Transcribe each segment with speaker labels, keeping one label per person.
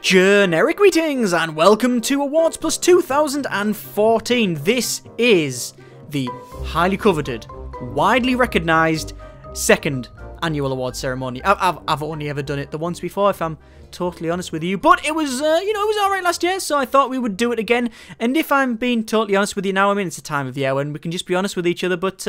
Speaker 1: Generic greetings and welcome to Awards Plus 2014. This is the highly coveted, widely recognised second annual award ceremony. I've only ever done it the once before, if I'm totally honest with you, but it was, it was alright last year, so I thought we would do it again. And if I'm being totally honest with you now, I mean, it's a time of year when we can just be honest with each other, but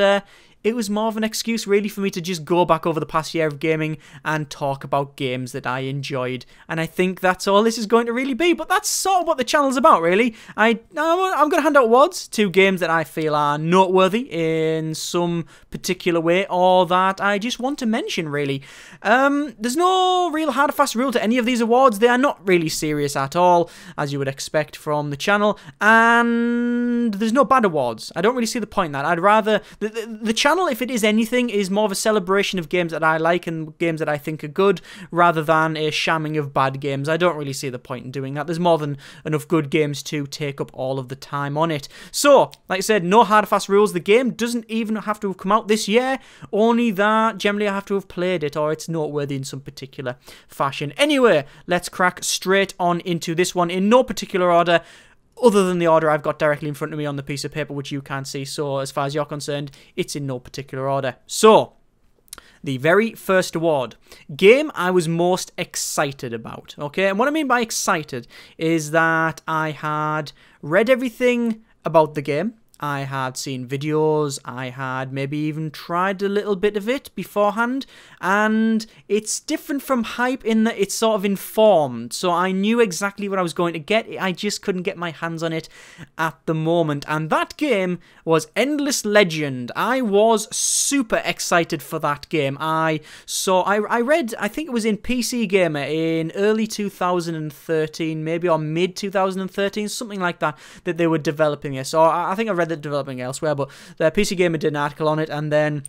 Speaker 1: it was more of an excuse really for me to just go back over the past year of gaming and talk about games that I enjoyed. And I think that's all this is going to really be, but that's sort of what the channel's about really. I'm going to hand out awards to games that I feel are noteworthy in some particular way or that I just want to mention really. There's no real hard and fast rule to any of these awards. They are not really serious at all, as you would expect from the channel, and there's no bad awards. I don't really see the point in that. I'd rather... The channel, if it is anything, is more of a celebration of games that I like and games that I think are good, rather than a shamming of bad games. I don't really see the point in doing that. There's more than enough good games to take up all of the time on it. So, like I said, no hard and fast rules. The game doesn't even have to have come out this year, only that generally I have to have played it, or it's noteworthy in some particular fashion. Anyway, let's crack straight on into this one in no particular order, other than the order I've got directly in front of me on the piece of paper, which you can't see. So as far as you're concerned, it's in no particular order. So, the very first award, game I was most excited about, okay? And what I mean by excited is that I had read everything about the game. I had seen videos, I had maybe even tried a little bit of it beforehand, and it's different from hype in that it's sort of informed, so I knew exactly what I was going to get. I just couldn't get my hands on it at the moment, and that game was Endless Legend. I was super excited for that game. I read, I think it was in PC Gamer in early 2013, maybe, or mid 2013, something like that, that they were developing it. So I think I read developing elsewhere, but the PC Gamer did an article on it, and then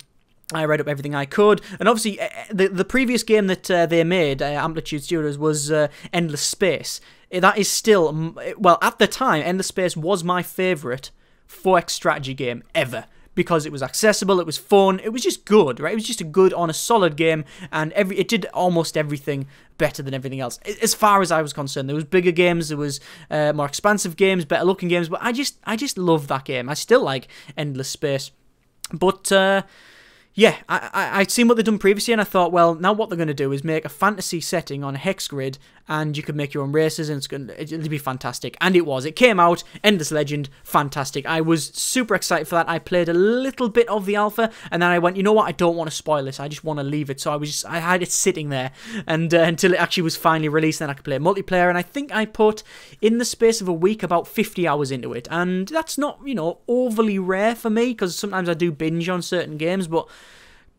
Speaker 1: I read up everything I could. And obviously, the previous game that they made, Amplitude Studios, was Endless Space. That is still, well, at the time, Endless Space was my favourite 4X strategy game ever, because it was accessible, it was fun, it was just good, right? It was just a good, on a solid game, and it did almost everything better than everything else, as far as I was concerned. There was bigger games, there was more expansive games, better looking games, but I just love that game. I still like Endless Space, but yeah, I'd seen what they'd done previously, and I thought, well, now what they're going to do is make a fantasy setting on a hex grid, and you could make your own races, and it'll be fantastic. And it was. It came out, Endless Legend, fantastic. I was super excited for that. I played a little bit of the alpha, and then I went, you know what, I don't want to spoil this. I just want to leave it. So I had it sitting there, and until it actually was finally released, then I could play multiplayer. And I think I put, in the space of a week, about 50 hours into it. And that's not, overly rare for me, because sometimes I do binge on certain games, but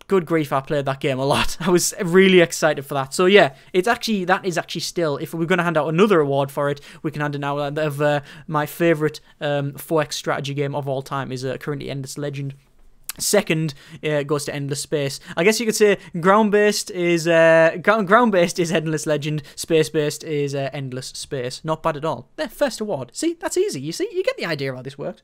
Speaker 1: good grief, I played that game a lot. I was really excited for that. So yeah, that is actually still, if we're going to hand out another award for it, we can hand it now. Of my favourite 4X strategy game of all time is currently Endless Legend. Second goes to Endless Space. I guess you could say ground-based is Endless Legend, space-based is Endless Space. Not bad at all. Their first award. See, that's easy. You see, you get the idea of how this works.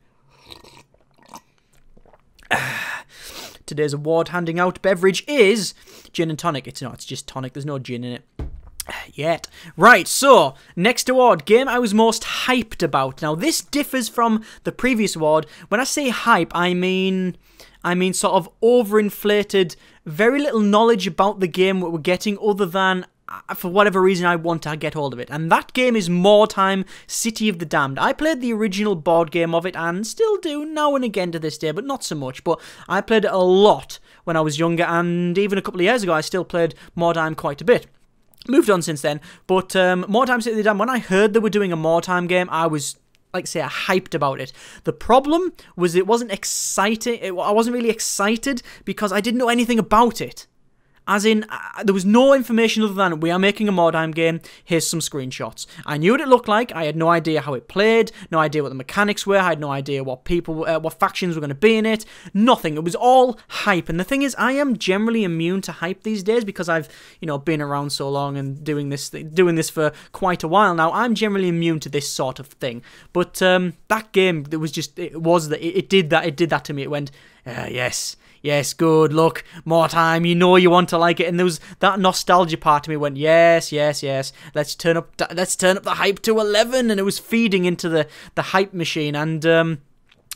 Speaker 1: Today's award handing out beverage is gin and tonic. It's not, it's just tonic. There's no gin in it yet. Right, so next award, game I was most hyped about. Now this differs from the previous award. When I say hype, I mean sort of overinflated, very little knowledge about the game what we're getting, other than for whatever reason I want to get hold of it. And that game is More Time City of the Damned. I played the original board game of it, and still do now and again to this day, but not so much. But I played it a lot when I was younger, and even a couple of years ago I still played More Time quite a bit. Moved on since then, but More Time City of the Damned, when I heard they were doing a More Time game, I was, like I say, hyped about it. The problem was it wasn't exciting. I wasn't really excited because I didn't know anything about it. As in, there was no information other than, we are making a More Time game, here's some screenshots. I knew what it looked like, I had no idea how it played, no idea what the mechanics were, I had no idea what what factions were going to be in it, nothing. It was all hype, and the thing is, I am generally immune to hype these days because I've, been around so long and doing this for quite a while now. I'm generally immune to this sort of thing. But that game, it did that to me. It went, Yes, yes, good, look, more time, you know you want to like it. And there was that nostalgia part of me went, yes, yes, yes, let's turn up the hype to 11. And it was feeding into the hype machine. And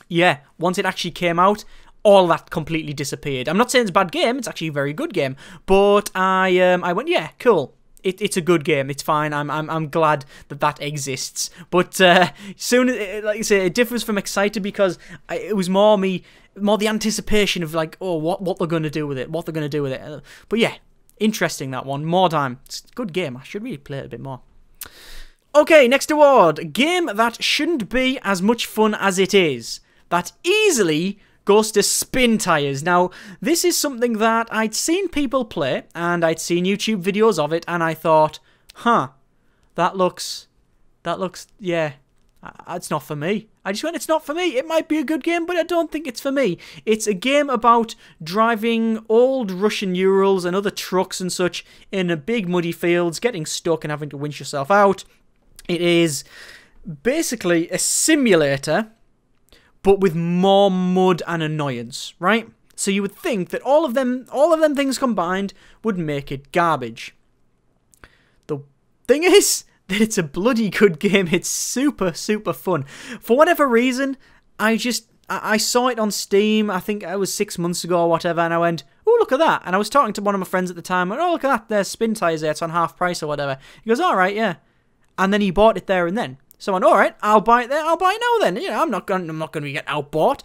Speaker 1: yeah, once it actually came out, all that completely disappeared. I'm not saying it's a bad game, it's actually a very good game. But I went, yeah, cool. It's a good game. It's fine. I'm glad that exists. But soon, like I say, it differs from excited because it was more the anticipation of like, oh, what they're gonna do with it, But yeah, interesting that one. More time. It's a good game. I should really play it a bit more. Okay, next award. Game that shouldn't be as much fun as it is. That easily goes to spin tires. Now, this is something that I'd seen people play, and I'd seen YouTube videos of it, and I thought, huh, that looks, yeah, it's not for me. I just went, it's not for me. It might be a good game, but I don't think it's for me. It's a game about driving old Russian Urals and other trucks and such in a big muddy fields, getting stuck and having to winch yourself out. It is basically a simulator, but with more mud and annoyance, right? So you would think that all of them things combined would make it garbage. The thing is that it's a bloody good game. It's super, super fun. For whatever reason, I saw it on Steam, I think it was 6 months ago or whatever, and I went, oh, look at that. And I was talking to one of my friends at the time, and oh, look at that, there's spin tires there, it's on half price or whatever. He goes, all right, yeah. And then he bought it there and then. So I went, all right, I'll buy it there. I'll buy it now then. You know, I'm not going to get outbought.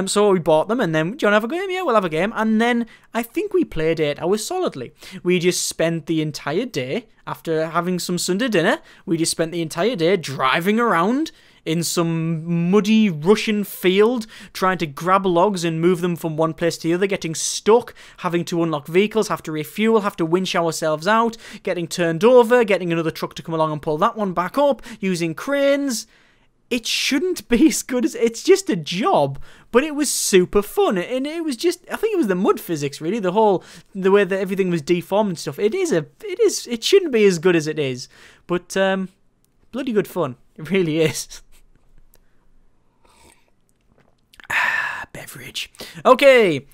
Speaker 1: So we bought them, and then, do you want to have a game? Yeah, we'll have a game. And then I think we played 8 hours solidly. We just spent the entire day, after having some Sunday dinner, we just spent the entire day driving around in some muddy Russian field, trying to grab logs and move them from one place to the other, getting stuck, having to unlock vehicles, have to refuel, have to winch ourselves out, getting turned over, getting another truck to come along and pull that one back up, using cranes. It shouldn't be as good as... It's just a job, but it was super fun. And it was just... I think it was the mud physics, really. The way that everything was deformed and stuff. It shouldn't be as good as it is. But, bloody good fun. It really is. Beverage. Okay,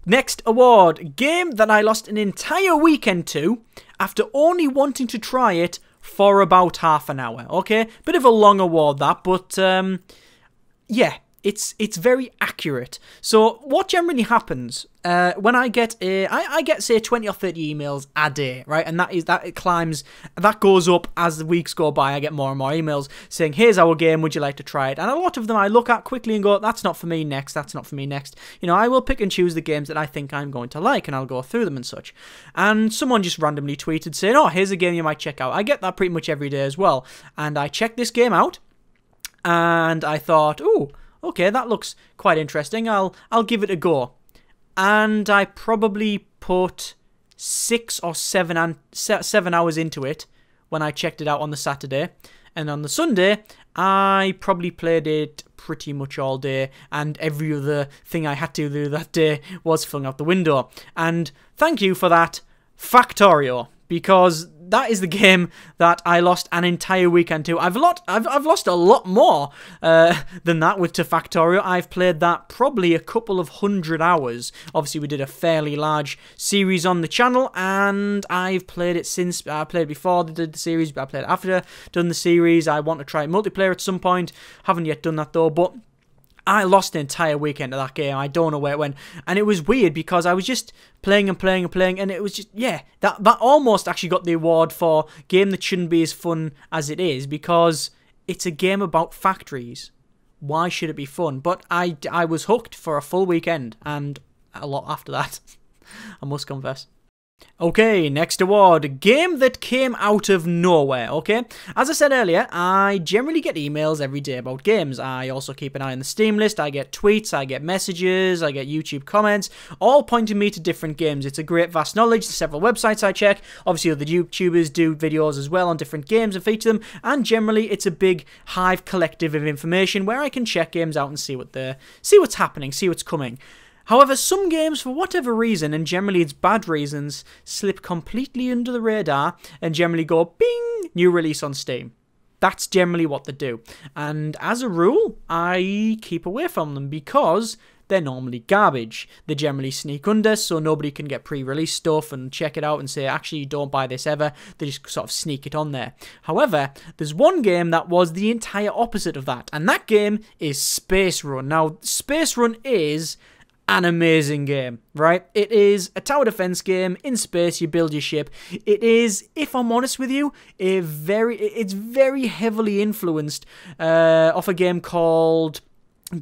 Speaker 1: next award. Game that I lost an entire weekend to after only wanting to try it for about half an hour. Okay, bit of a long award that, but yeah, it's very accurate. So what generally happens when I get I get say 20 or 30 emails a day, right? And it climbs, that goes up as the weeks go by. I get more and more emails saying, here's our game, would you like to try it? And a lot of them I look at quickly and go, that's not for me, next, that's not for me, next. You know, I will pick and choose the games that I think I'm going to like, and I'll go through them and such. And someone just randomly tweeted saying, oh, here's a game you might check out. I get that pretty much every day as well. And I checked this game out, and I thought, ooh, okay, that looks quite interesting. I'll give it a go. And I probably put 6 or 7 hours into it when I checked it out on the Saturday. And on the Sunday, I probably played it pretty much all day, and every other thing I had to do that day was flung out the window. And thank you for that, Factorio, because that is the game that I lost an entire weekend to. I've lost a lot more than that to Factorio. I've played that probably a couple of 100 hours. Obviously, we did a fairly large series on the channel, and I've played it since. I played before they did the series, but I played after done the series. I want to try multiplayer at some point. Haven't yet done that though, but I lost an entire weekend to that game. I don't know where it went. And it was weird because I was just playing and playing and playing, and it was just, yeah, that almost actually got the award for game that shouldn't be as fun as it is, because it's a game about factories. Why should it be fun? But I was hooked for a full weekend, and a lot after that, I must confess. Okay, next award. Game that came out of nowhere, okay? As I said earlier, I generally get emails every day about games. I also keep an eye on the Steam list. I get tweets, I get messages, I get YouTube comments, all pointing me to different games. It's a great vast knowledge. There's several websites I check. Obviously, other YouTubers do videos as well on different games and feature them. And generally, it's a big hive collective of information where I can check games out and see what's happening, see what's coming. However, some games, for whatever reason, and generally it's bad reasons, slip completely under the radar and generally go, bing, new release on Steam. That's generally what they do. And as a rule, I keep away from them because they're normally garbage. They generally sneak under, so nobody can get pre-release stuff and check it out and say, actually, don't buy this ever. They just sort of sneak it on there. However, there's one game that was the entire opposite of that, and that game is Space Run. Now, Space Run is an amazing game, right? It is a tower defense game in space. You build your ship. It is, if I'm honest with you, it's very heavily influenced off a game called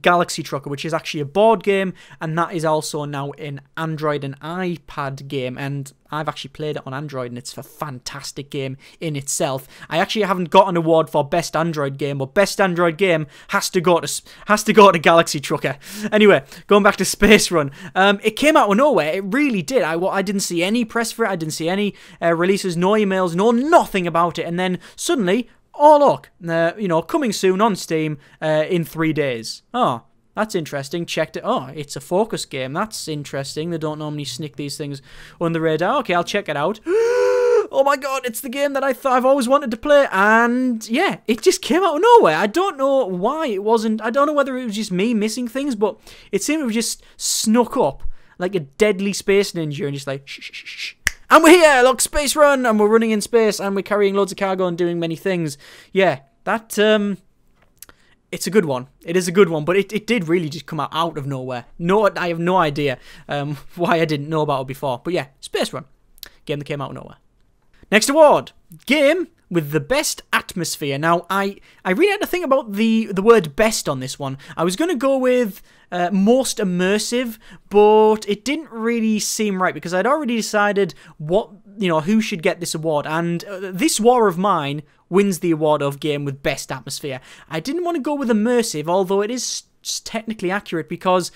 Speaker 1: Galaxy Trucker, which is actually a board game, and that is also now an Android and iPad game, and I've actually played it on Android, and it's a fantastic game in itself. I actually haven't got an award for Best Android Game, but Best Android Game has to go to Galaxy Trucker. Anyway, going back to Space Run, it came out of nowhere. It really did. I didn't see any press for it. I didn't see any releases, no emails, nothing about it, and then suddenly, oh look, coming soon on Steam in 3 days. Oh, that's interesting. Checked it. Oh, it's a focus game. That's interesting. They don't normally sneak these things on the radar. Okay, I'll check it out. Oh my god, it's the game that I've always wanted to play. And yeah, it just came out of nowhere. I don't know why it wasn't. I don't know whether it was just me missing things, but it seemed to have just snuck up like a deadly space ninja and just like, shh, shh, shh, shh. And we're here, look, Space Run, and we're running in space, and we're carrying loads of cargo and doing many things. Yeah, that, it's a good one. It is a good one, but it did really just come out of nowhere. No, I have no idea why I didn't know about it before. But yeah, Space Run, game that came out of nowhere. Next award, game with the best atmosphere. Now, I really had to think about the word best on this one. I was going to go with most immersive, but it didn't really seem right because I'd already decided who should get this award, and this War of Mine wins the award of game with best atmosphere. I didn't want to go with immersive, although it is technically accurate because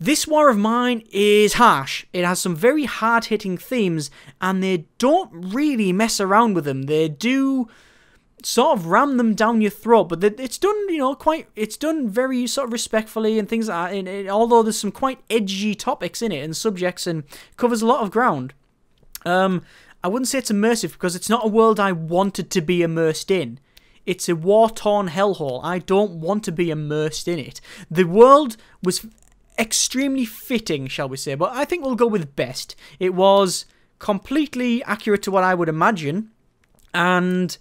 Speaker 1: this War of Mine is harsh. It has some very hard-hitting themes, and they don't really mess around with them. They do sort of ram them down your throat, but it's done, it's done very sort of respectfully and things like that, although there's some quite edgy topics in it and subjects and covers a lot of ground. I wouldn't say it's immersive because it's not a world I wanted to be immersed in. It's a war-torn hellhole. I don't want to be immersed in it. The world was extremely fitting, shall we say, but I think we'll go with best. It was completely accurate to what I would imagine, and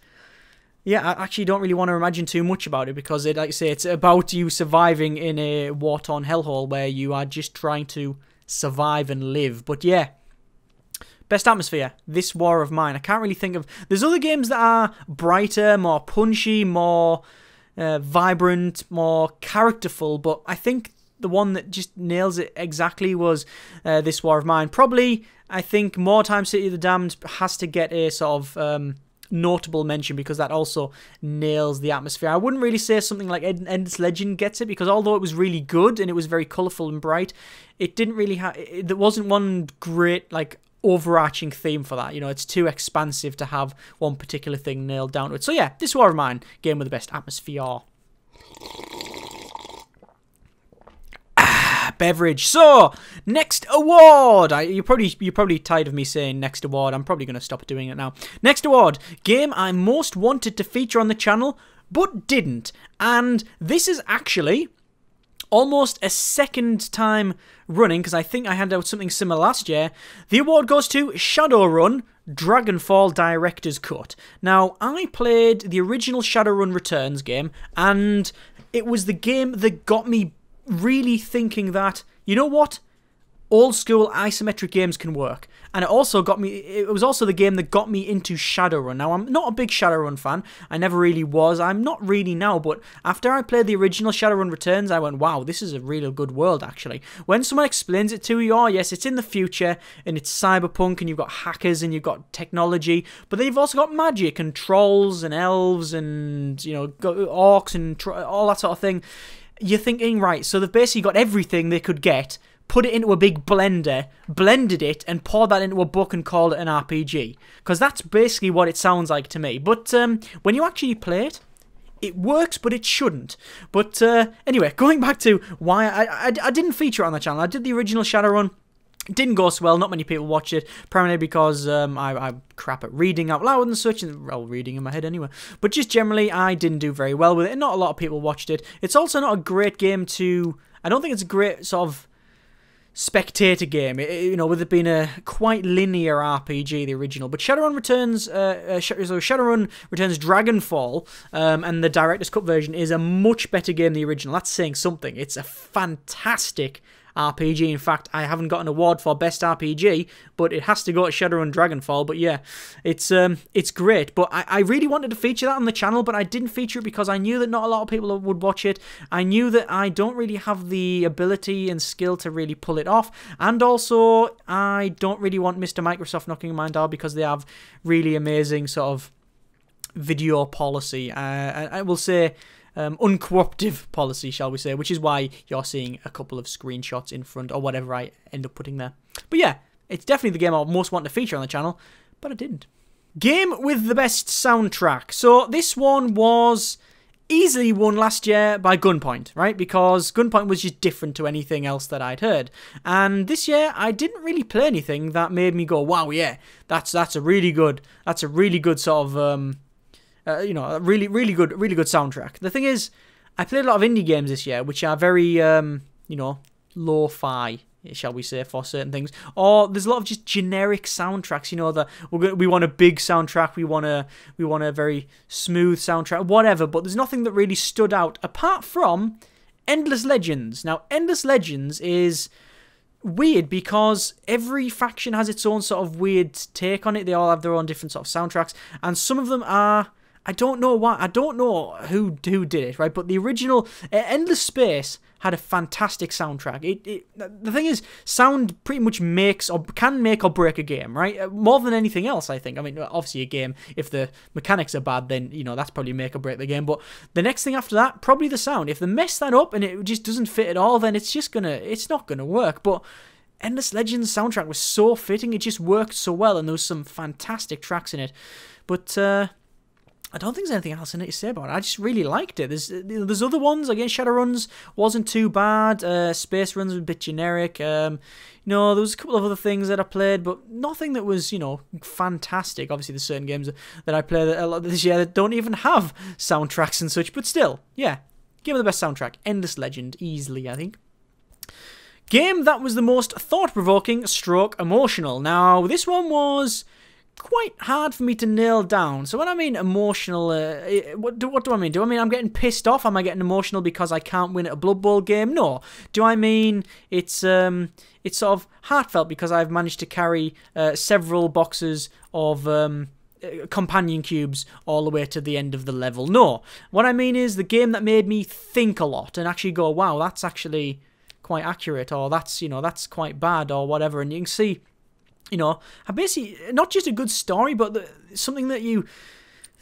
Speaker 1: yeah, I actually don't really want to imagine too much about it because, like I say, it's about you surviving in a war-torn hellhole where you are just trying to survive and live. But yeah, best atmosphere, this War of Mine. I can't really think of... There's other games that are brighter, more punchy, more vibrant, more characterful, but I think the one that just nails it exactly was this War of Mine. Probably, I think, More Time City of the Damned has to get a sort of notable mention because that also nails the atmosphere. I wouldn't really say something like Endless Legend gets it because although it was really good and it was very colourful and bright, it didn't really have... There wasn't one great, like, overarching theme for that. It's too expansive to have one particular thing nailed down to it. So yeah, this War of Mine, game with the best atmosphere. Beverage. So, next award. You're probably tired of me saying next award. I'm probably going to stop doing it now. Next award. Game I most wanted to feature on the channel, but didn't. And this is actually almost a second time running, because I think I handed out something similar last year. The award goes to Shadowrun Dragonfall Director's Cut. Now, I played the original Shadowrun Returns game, and it was the game that got me really thinking that, you know what, old school isometric games can work. And it was also the game that got me into Shadowrun. Now, I'm not a big Shadowrun fan. I never really was. I'm not really now, but after I played the original Shadowrun Returns, I went, wow, this is a really good world, actually. When someone explains it to you, oh, yes, it's in the future, and it's cyberpunk, and you've got hackers, and you've got technology, but then you've also got magic, and trolls, and elves, and, orcs, and all that sort of thing. You're thinking, right, so they've basically got everything they could get, put it into a big blender, blended it, and poured that into a book and called it an RPG. Because that's basically what it sounds like to me. But when you actually play it, it works, but it shouldn't. But anyway, going back to why I didn't feature it on the channel. I did the original Shadowrun It didn't go so well, not many people watched it, primarily because I'm crap at reading out loud and such, and well, reading in my head anyway. But just generally, I didn't do very well with it, and not a lot of people watched it. It's also not a great game to... I don't think it's a great sort of spectator game, you know, with it being a quite linear RPG, the original. But Shadowrun returns, Shadowrun returns Dragonfall, and the Director's Cut version is a much better game than the original. That's saying something. It's a fantastic RPG. In fact, I haven't got an award for best RPG, but it has to go to Shadowrun Dragonfall. But yeah, it's great. But I really wanted to feature that on the channel, but I didn't feature it because I knew that not a lot of people would watch it. I knew that I don't really have the ability and skill to really pull it off, and also I don't really want Mr. Microsoft knocking mine down because they have really amazing sort of video policy. I will say uncooperative policy, shall we say, which is why you're seeing a couple of screenshots in front or whatever I end up putting there. But yeah, it's definitely the game I most want to feature on the channel, but I didn't. Game with the best soundtrack. So this one was easily won last year by Gunpoint, right? Because Gunpoint was just different to anything else that I'd heard. And this year, I didn't really play anything that made me go, wow, yeah, that's a really good sort of you know, a really good soundtrack. The thing is, I played a lot of indie games this year, which are very, you know, lo-fi, shall we say, for certain things. Or there's a lot of just generic soundtracks. You know, that we want a big soundtrack, we want a very smooth soundtrack, whatever. But there's nothing that really stood out apart from Endless Legends. Now, Endless Legends is weird because every faction has its own sort of weird take on it. They all have their own different sort of soundtracks, and some of them are... I don't know why. I don't know who did it, right? But the original Endless Space had a fantastic soundtrack. The thing is, sound pretty much can make or break a game, right? More than anything else, I think. I mean, obviously a game, if the mechanics are bad, then, you know, that's probably make or break the game. But the next thing after that, probably the sound. If they mess that up and it just doesn't fit at all, then it's not gonna work. But Endless Legends soundtrack was so fitting. It just worked so well, and there was some fantastic tracks in it. But I don't think there's anything else I need to say about it. I just really liked it. There's other ones. Again, Shadowruns wasn't too bad. Space Runs was a bit generic. You know, there was a couple of other things that I played, but nothing that was, you know, fantastic. Obviously, there's certain games that I played a lot this year that don't even have soundtracks and such. But still, yeah, game of the best soundtrack. Endless Legend, easily, I think. Game that was the most thought-provoking / emotional. Now, this one was quite hard for me to nail down. So when I mean emotional, what do I mean? Do I mean I'm getting pissed off? Am I getting emotional because I can't win at a Blood Bowl game? No. Do I mean it's sort of heartfelt because I've managed to carry several boxes of companion cubes all the way to the end of the level? No. What I mean is the game that made me think a lot and actually go, wow, that's actually quite accurate, or that's, you know, that's quite bad, or whatever. And you can see, you know, basically not just a good story, but something that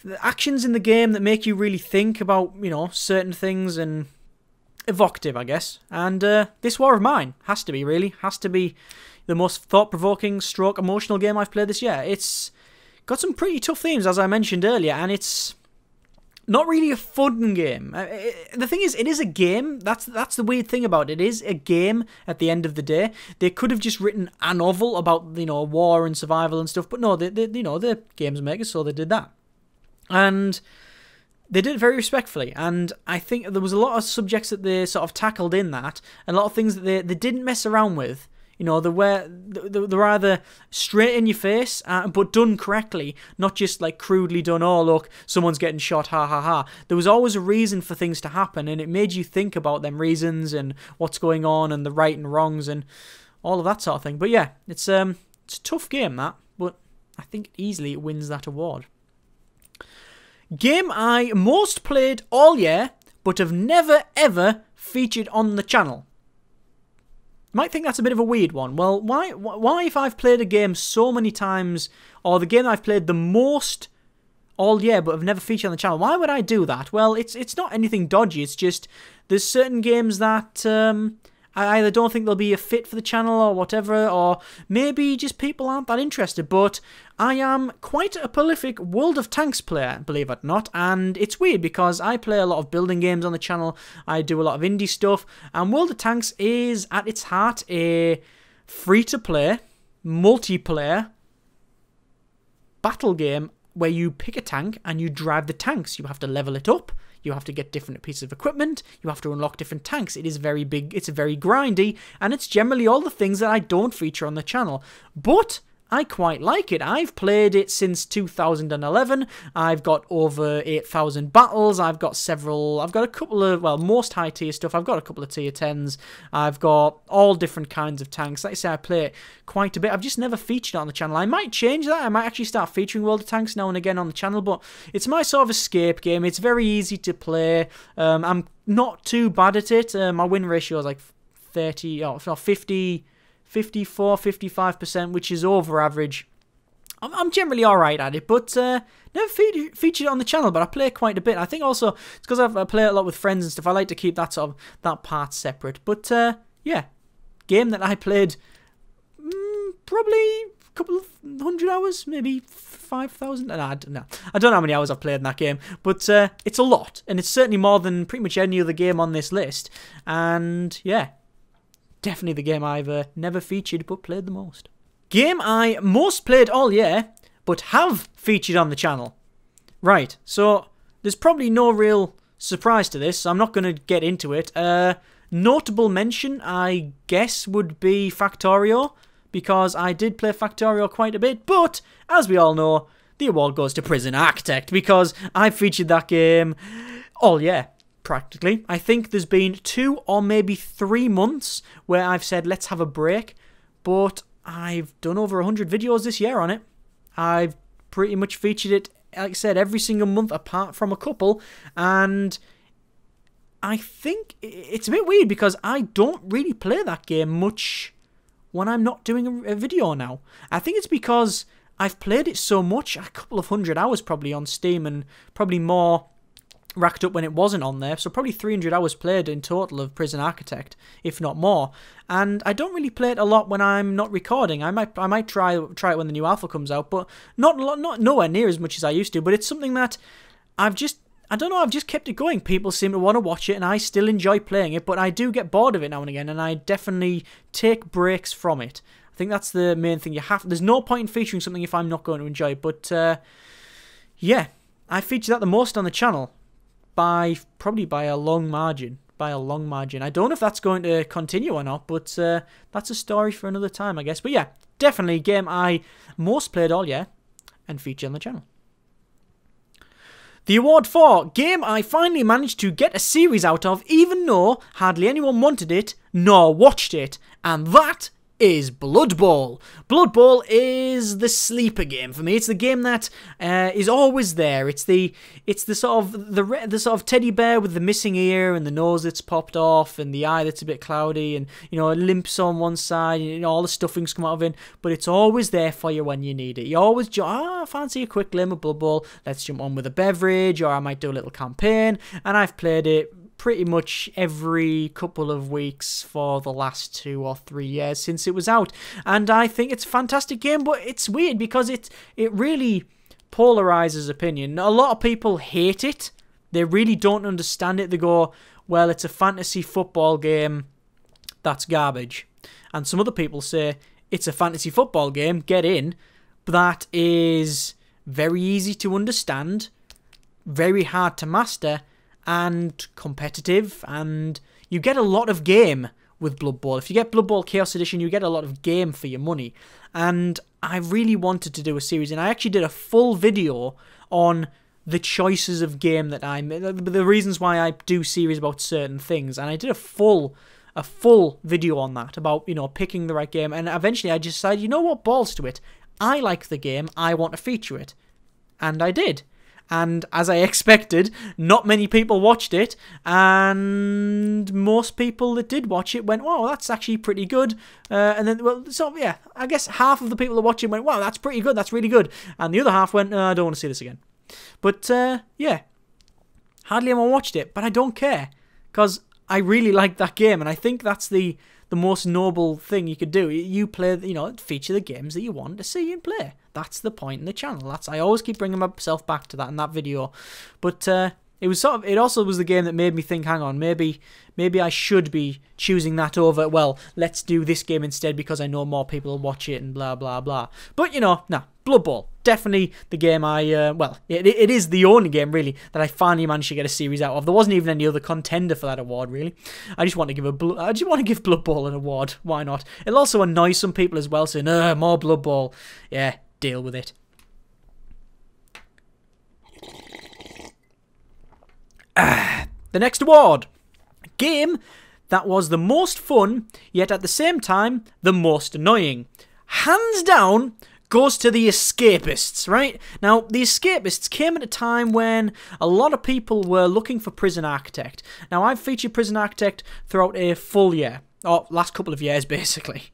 Speaker 1: the actions in the game that make you really think about, you know, certain things, and evocative, I guess. And this War of Mine has to be the most thought-provoking / emotional game I've played this year. It's got some pretty tough themes, as I mentioned earlier, and it's not really a fun game. The thing is, it is a game. That's the weird thing about it. It is a game at the end of the day. They could have just written a novel about, you know, war and survival and stuff, but no, you know, they're games makers, so they did that. And they did it very respectfully, and I think there was a lot of subjects that they sort of tackled in that, and a lot of things that they didn't mess around with. You know, they're either straight in your face, but done correctly, not just like crudely done, oh look, someone's getting shot, ha ha ha. There was always a reason for things to happen, and it made you think about them reasons and what's going on and the right and wrongs and all of that sort of thing. But yeah, it's a tough game, that, but I think easily it wins that award. Game I most played all year, but have never ever featured on the channel. You might think that's a bit of a weird one. Well, why if I've played a game so many times, or the game I've played the most all year but have never featured on the channel, why would I do that? Well, it's not anything dodgy, it's just there's certain games that I either don't think they'll be a fit for the channel or whatever, or maybe just people aren't that interested. But I am quite a prolific World of Tanks player, believe it or not, and it's weird because I play a lot of building games on the channel, I do a lot of indie stuff, and World of Tanks is, at its heart, a free-to-play, multiplayer, battle game where you pick a tank and you drive the tanks. You have to level it up. You have to get different pieces of equipment. You have to unlock different tanks. It is very big. It's very grindy. And it's generally all the things that I don't feature on the channel. But I quite like it. I've played it since 2011. I've got over 8,000 battles. I've got a couple of, well, most high tier stuff. I've got a couple of tier 10s. I've got all different kinds of tanks. Like I say, I play it quite a bit. I've just never featured it on the channel. I might change that. I might actually start featuring World of Tanks now and again on the channel, but it's my sort of escape game. It's very easy to play. I'm not too bad at it. My win ratio is like 54, 55%, which is over average. I'm generally alright at it, but never featured it on the channel, but I play quite a bit. I think also it's because I play a lot with friends and stuff. I like to keep that that part separate. But yeah, game that I played probably a couple of 100 hours, maybe 5,000. No, I don't know how many hours I've played in that game, but it's a lot, and it's certainly more than pretty much any other game on this list. And yeah, definitely the game I've never featured but played the most. Game I most played all year but have featured on the channel. Right, so there's probably no real surprise to this, so I'm not going to get into it. Notable mention, I guess, would be Factorio, because I did play Factorio quite a bit, but as we all know, the award goes to Prison Architect, because I featured that game all year. Practically. I think there's been 2 or maybe 3 months where I've said let's have a break, but I've done over 100 videos this year on it. I've pretty much featured it, like I said, every single month apart from a couple, and I think it's a bit weird because I don't really play that game much when I'm not doing a video now. I think it's because I've played it so much, a couple of 100 hours probably on Steam, and probably more racked up when it wasn't on there, so probably 300 hours played in total of Prison Architect, if not more. And I don't really play it a lot when I'm not recording. I might try it when the new alpha comes out, but not nowhere near as much as I used to. But it's something that I've just kept it going. People seem to want to watch it, and I still enjoy playing it, but I do get bored of it now and again, and I definitely take breaks from it. I think that's the main thing. There's no point in featuring something if I'm not going to enjoy it. But yeah, I feature that the most on the channel. Probably by a long margin. I don't know if that's going to continue or not, but that's a story for another time, I guess. But yeah, definitely a game I most played all year and feature on the channel. The award for game I finally managed to get a series out of, even though hardly anyone wanted it nor watched it, and that is Blood Bowl. Blood Bowl is the sleeper game for me. It's the game that is always there. It's the sort of teddy bear with the missing ear and the nose that's popped off and the eye that's a bit cloudy and, you know, it limps on one side and, you know, all the stuffings come out of it, but it's always there for you when you need it. You always I fancy a quick game of Blood Bowl. Let's jump on with a beverage, or I might do a little campaign, and I've played it pretty much every couple of weeks for the last 2 or 3 years since it was out, and I think it's a fantastic game. But it's weird because it really polarizes opinion. A lot of people hate it. They really don't understand it. They go, well, it's a fantasy football game, that's garbage. And some other people say it's a fantasy football game, get in, but that is very easy to understand, very hard to master, and competitive, and you get a lot of game with Blood Bowl. If you get Blood Bowl Chaos Edition, you get a lot of game for your money. And I really wanted to do a series, and I actually did a full video on the choices of game that I made, the reasons why I do series about certain things, and I did a full video on that, about, you know, picking the right game. And eventually I just decided, you know what, balls to it. I like the game, I want to feature it. And I did. And as I expected, not many people watched it, and most people that did watch it went, wow, that's actually pretty good. And then, well, so yeah, I guess half of the people that watched it went, wow, that's pretty good, that's really good. And the other half went, I don't want to see this again. But yeah, hardly anyone watched it, but I don't care, because I really like that game, and I think that's the most noble thing you could do. You play, you know, feature the games that you want to see and play. That's the point in the channel. I always keep bringing myself back to that in that video. But It was sort of. It also was the game that made me think, hang on, maybe I should be choosing that over, well, let's do this game instead because I know more people will watch it and blah, blah, blah. But, you know, nah, Blood Bowl. Definitely the game it is the only game, really, that I finally managed to get a series out of. There wasn't even any other contender for that award, really. I just want to give Blood Bowl an award. Why not? It'll also annoy some people as well, saying, more Blood Bowl. Yeah, deal with it. The next award. Game that was the most fun, yet at the same time, the most annoying. Hands down, goes to the Escapists, right? Now, the Escapists came at a time when a lot of people were looking for Prison Architect. Now, I've featured Prison Architect throughout a full year, or last couple of years, basically.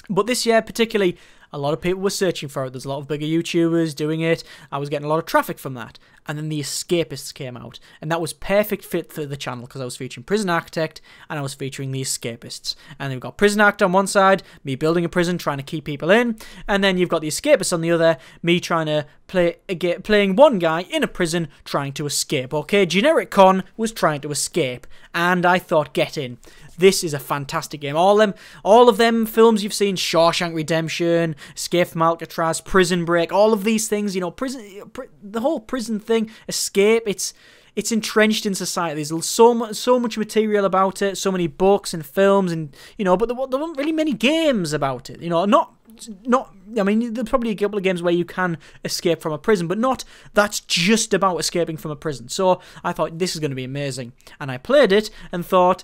Speaker 1: But this year, particularly, a lot of people were searching for it. There's a lot of bigger YouTubers doing it. I was getting a lot of traffic from that. And then the Escapists came out. And that was perfect fit for the channel because I was featuring Prison Architect and I was featuring the Escapists. And then we've got Prison Architect on one side, me building a prison, trying to keep people in. And then you've got the Escapists on the other, me trying to playing one guy in a prison trying to escape. Okay, Generic Con was trying to escape. And I thought, get in. This is a fantastic game. All of them films you've seen, Shawshank Redemption, Escape from Alcatraz, Prison Break, all of these things, you know, the whole prison thing, Escape, it's entrenched in society. There's so much material about it, so many books and films, and you know, but there weren't really many games about it. You know, not. I mean, there's probably a couple of games where you can escape from a prison, but not that's just about escaping from a prison. So I thought this is going to be amazing, and I played it and thought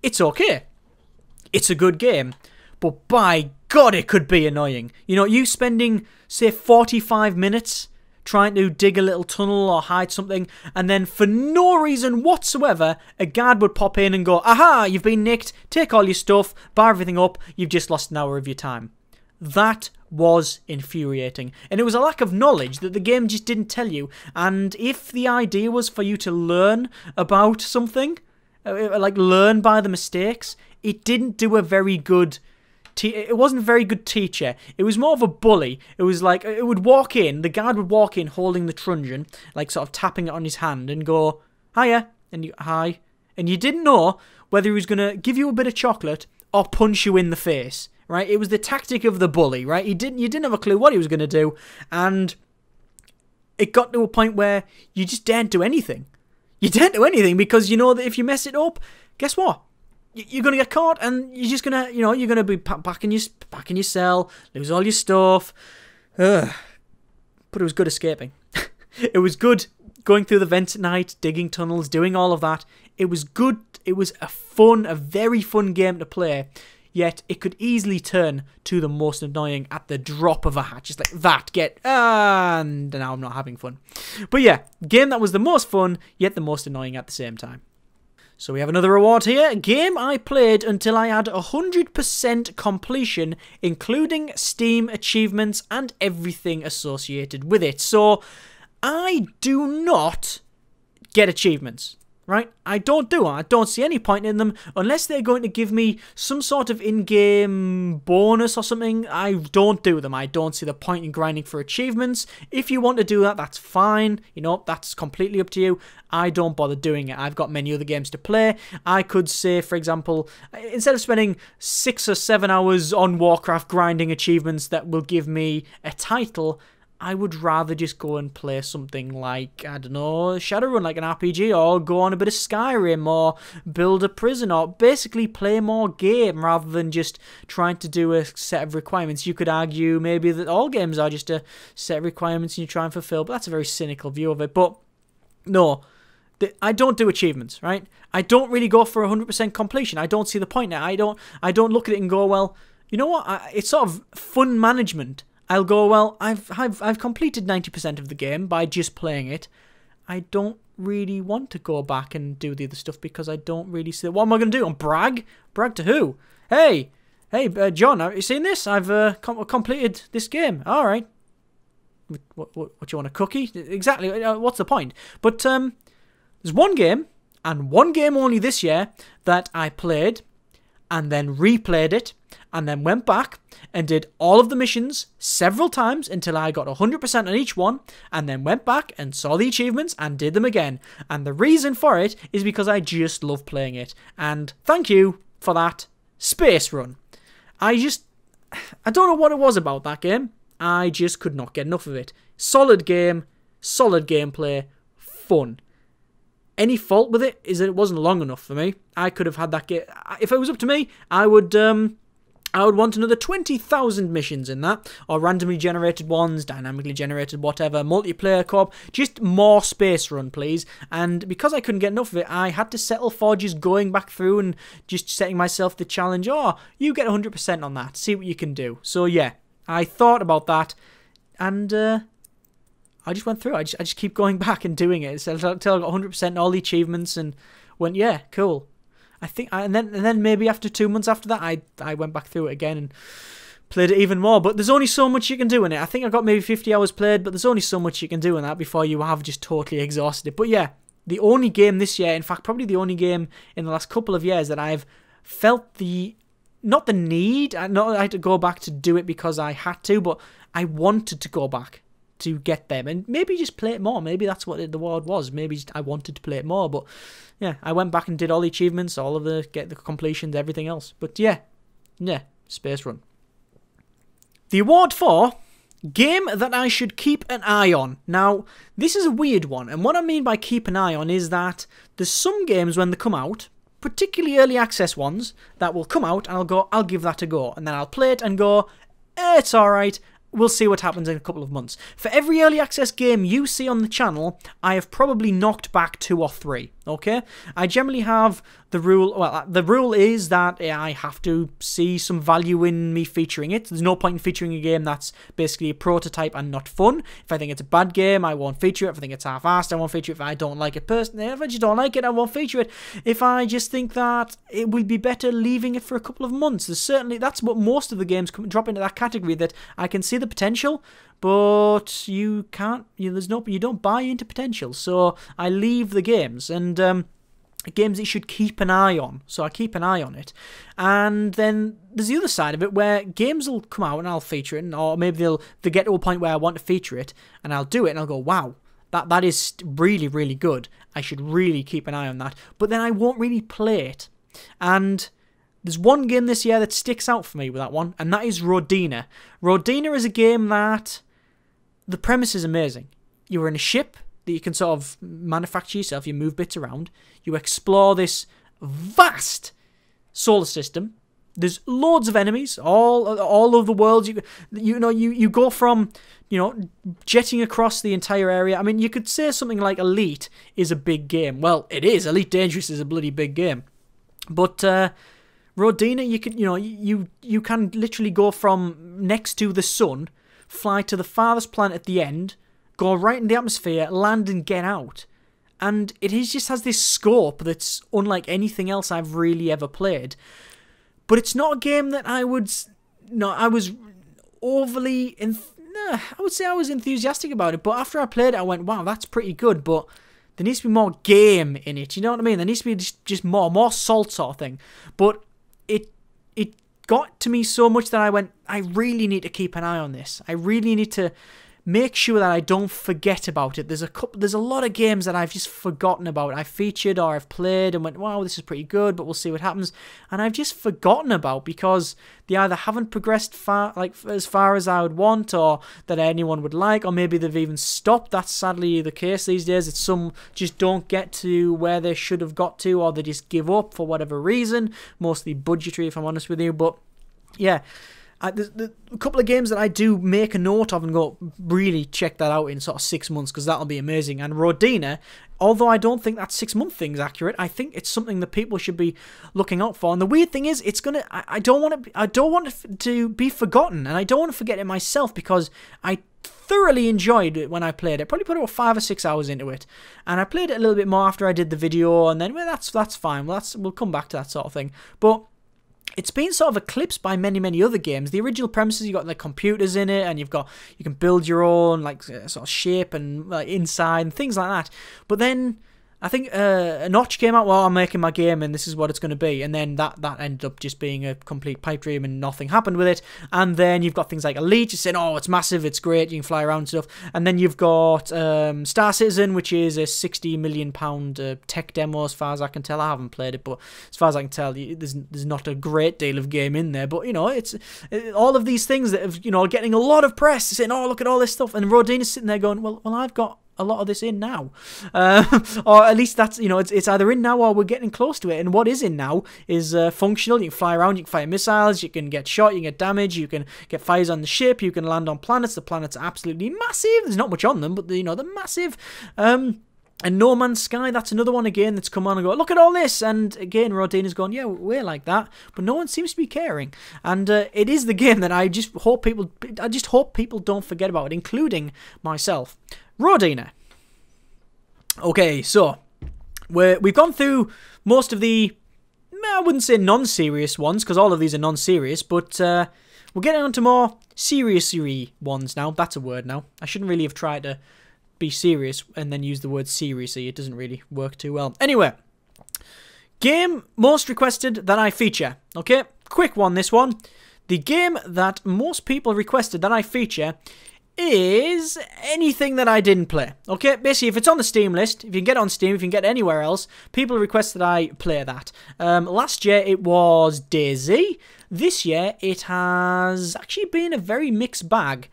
Speaker 1: it's okay. It's a good game, but by God, it could be annoying. You know, you spending say 45 minutes trying to dig a little tunnel or hide something, and then for no reason whatsoever, a guard would pop in and go, aha, you've been nicked, take all your stuff, bar everything up, you've just lost an hour of your time. That was infuriating. And it was a lack of knowledge that the game just didn't tell you. And if the idea was for you to learn about something, like learn by the mistakes, it didn't do a very good... It wasn't a very good teacher. It was more of a bully. It was like, it would walk in, the guard would walk in holding the truncheon, like sort of tapping it on his hand and go, hiya, and you, hi. And you didn't know whether he was going to give you a bit of chocolate or punch you in the face, right? It was the tactic of the bully, right? You didn't have a clue what he was going to do, and it got to a point where you just daren't do anything. You daren't do anything because you know that if you mess it up, guess what? You're going to get caught, and you're just going to, you know, you're going to be back in your cell, lose all your stuff. Ugh. But it was good escaping. It was good going through the vents at night, digging tunnels, doing all of that. It was good. It was a very fun game to play. Yet it could easily turn to the most annoying at the drop of a hat. Just like that, and now I'm not having fun. But yeah, game that was the most fun, yet the most annoying at the same time. So we have another award here. Game I played until I had 100% completion, including Steam achievements and everything associated with it. So I do not get achievements, right? I don't do them. I don't see any point in them unless they're going to give me some sort of in-game bonus or something. I don't do them. I don't see the point in grinding for achievements. If you want to do that, that's fine. You know, that's completely up to you. I don't bother doing it. I've got many other games to play. I could say, for example, instead of spending 6 or 7 hours on Warcraft grinding achievements that will give me a title, I would rather just go and play something like, I don't know, Shadowrun, like an RPG, or go on a bit of Skyrim, or build a prison, or basically play more game rather than just trying to do a set of requirements. You could argue maybe that all games are just a set of requirements and you try and fulfill, but that's a very cynical view of it. But no, I don't do achievements, right? I don't really go for 100% completion. I don't see the point now. I don't look at it and go, well, you know what? It's sort of fun management. I'll go, well, I've completed 90% of the game by just playing it. I don't really want to go back and do the other stuff because I don't really see... What am I going to do? Brag? Brag to who? Hey, John, have you seen this? I've completed this game. All right. What you want, a cookie? Exactly. What's the point? But there's one game, and one game only this year, that I played, and then replayed it, and then went back and did all of the missions several times until I got 100% on each one, and then went back and saw the achievements and did them again. And the reason for it is because I just love playing it. And thank you for that, Space Run. I don't know what it was about that game. I just could not get enough of it. Solid game, solid gameplay, fun. Any fault with it is that it wasn't long enough for me. I could have had that game. If it was up to me, I would want another 20,000 missions in that, or randomly generated ones, dynamically generated, whatever, multiplayer co-op, just more Space Run, please. And because I couldn't get enough of it, I had to settle for just going back through and just setting myself the challenge, oh, you get 100% on that, see what you can do. So yeah, I thought about that, and I just went through. I just keep going back and doing it until I got 100% all the achievements and went, yeah, cool. I think, and then maybe after 2 months after that, I went back through it again and played it even more. But there's only so much you can do in it. I think I got maybe 50 hours played, but there's only so much you can do in that before you have just totally exhausted it. But yeah, the only game this year, in fact, probably the only game in the last couple of years that I've felt not the need, not I had to go back to do it because I had to, but I wanted to go back to get them and maybe just play it more. Maybe that's what the word was. Maybe just I wanted to play it more. But yeah, I went back and did all the achievements, all of get the completions, everything else. But yeah, Space Run. The award for game that I should keep an eye on. Now, this is a weird one, and what I mean by keep an eye on is that there's some games when they come out, particularly early access ones, that will come out and I'll give that a go, and then I'll play it and go, it's alright. We'll see what happens in a couple of months. For every early access game you see on the channel, I have probably knocked back 2 or 3, okay? I generally have the rule, well, the rule is that I have to see some value in me featuring it. There's no point in featuring a game that's basically a prototype and not fun. If I think it's a bad game, I won't feature it. If I think it's half-assed, I won't feature it. If I don't like it personally, if I just don't like it, I won't feature it. If I just think that it would be better leaving it for a couple of months, that's what most of the games drop into that category, that I can see the potential, but you can't, you don't buy into potential, so I leave the games, and games that you should keep an eye on, so I keep an eye on it. And then there's the other side of it, where games will come out and I'll feature it, or maybe they'll get to a point where I want to feature it, and I'll do it, and I'll go, wow, that is really, really good, I should really keep an eye on that, but then I won't really play it. And there's one game this year that sticks out for me with that one, and that is Rodina. Rodina is a game that the premise is amazing. You're in a ship that you can sort of manufacture yourself, you move bits around, you explore this vast solar system. There's loads of enemies, all over the world. You go from, jetting across the entire area. I mean, you could say something like Elite is a big game. Well, it is. Elite Dangerous is a bloody big game. But Rodina, you can literally go from next to the sun, fly to the farthest planet at the end, go right in the atmosphere, land and get out. And it just has this scope that's unlike anything else I've really ever played. But it's not a game that I was overly, I would say I was enthusiastic about it. But after I played it, I went, wow, that's pretty good, but there needs to be more game in it, you know what I mean? There needs to be just more salt sort of thing. But it got to me so much that I went, I really need to keep an eye on this. I really need to make sure that I don't forget about it. There's a lot of games that I've just forgotten about. I've featured or I've played and went, wow, this is pretty good, but we'll see what happens. And I've just forgotten about because they either haven't progressed as far as I would want, or that anyone would like, or maybe they've even stopped. That's sadly the case these days. It's some just don't get to where they should have got to, or they just give up for whatever reason. Mostly budgetary, if I'm honest with you. But yeah, there's a couple of games that I do make a note of and go, really check that out in sort of 6 months, because that'll be amazing. And Rodina, although I don't think that 6 month thing's accurate, I think it's something that people should be looking out for. And the weird thing is, I don't want it to be forgotten, and I don't want to forget it myself, because I thoroughly enjoyed it when I played it. Probably put about 5 or 6 hours into it, and I played it a little bit more after I did the video, and then, well, that's fine. We'll come back to that sort of thing. But it's been sort of eclipsed by many other games. The original premises, you got like computers in it, and you can build your own like sort of shape and like inside and things like that. But then I think a Notch came out while I'm making my game and this is what it's going to be, and then that ended up just being a complete pipe dream and nothing happened with it. And then you've got things like Elite, just saying, oh, it's massive, it's great, you can fly around and stuff. And then you've got Star Citizen, which is a £60 million tech demo as far as I can tell. I haven't played it, but as far as I can tell, there's not a great deal of game in there. But, you know, it's all of these things that have, you know, getting a lot of press, saying, oh, look at all this stuff. And Rodin is sitting there going, well, I've got a lot of this in now, or at least that's, you know, it's either in now or we're getting close to it. And what is in now is functional. You can fly around, you can fire missiles, you can get shot, you can get damage, you can get fires on the ship, you can land on planets. The planets are absolutely massive. There's not much on them, but you know, they're massive. And No Man's Sky, that's another one again that's come on and go, look at all this. And again, Rodin is going, yeah, we're like that, but no one seems to be caring. And it is the game that I just hope people don't forget about it, including myself. Rodina. Okay, so we've gone through most of the, I wouldn't say non-serious ones, because all of these are non-serious, but we're getting on to more serious ones now. That's a word now. I shouldn't really have tried to be serious and then use the word seriously. It doesn't really work too well. Anyway, game most requested that I feature. Okay, quick one, this one. The game that most people requested that I feature is anything that I didn't play. Okay, basically, if it's on the Steam list, if you can get it on Steam, if you can get it anywhere else, people request that I play that. Last year it was DayZ. This year it has actually been a very mixed bag.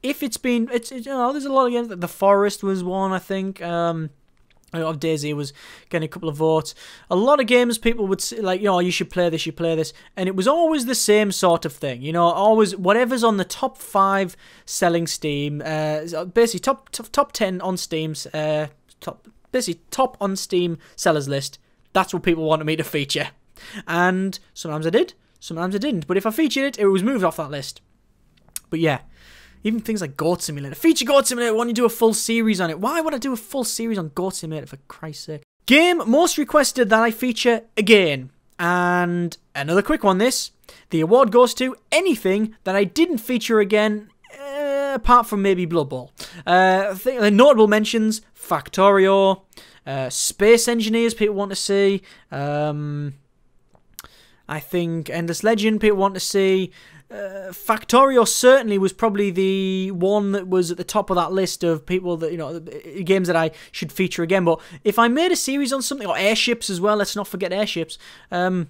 Speaker 1: If it's been, you know, there's a lot of games. The Forest was one, I think. Of DayZ was getting a couple of votes. A lot of games people would say, like, you know, you should play this, and it was always the same sort of thing. You know, always whatever's on the top 5 selling Steam, basically top 10 on Steam's top on Steam sellers list. That's what people wanted me to feature, and sometimes I did, sometimes I didn't. But if I featured it, it was moved off that list. But yeah. Even things like Goat Simulator. Feature Goat Simulator when you do a full series on it. Why would I do a full series on Goat Simulator, for Christ's sake? Game most requested that I feature again. And another quick one, this. The award goes to anything that I didn't feature again, apart from maybe Blood Bowl. The notable mentions, Factorio, Space Engineers, people want to see. I think Endless Legend, people want to see. Factorio certainly was probably the one that was at the top of that list of people that, you know, games that I should feature again. But if I made a series on something, or Airships as well, let's not forget Airships, that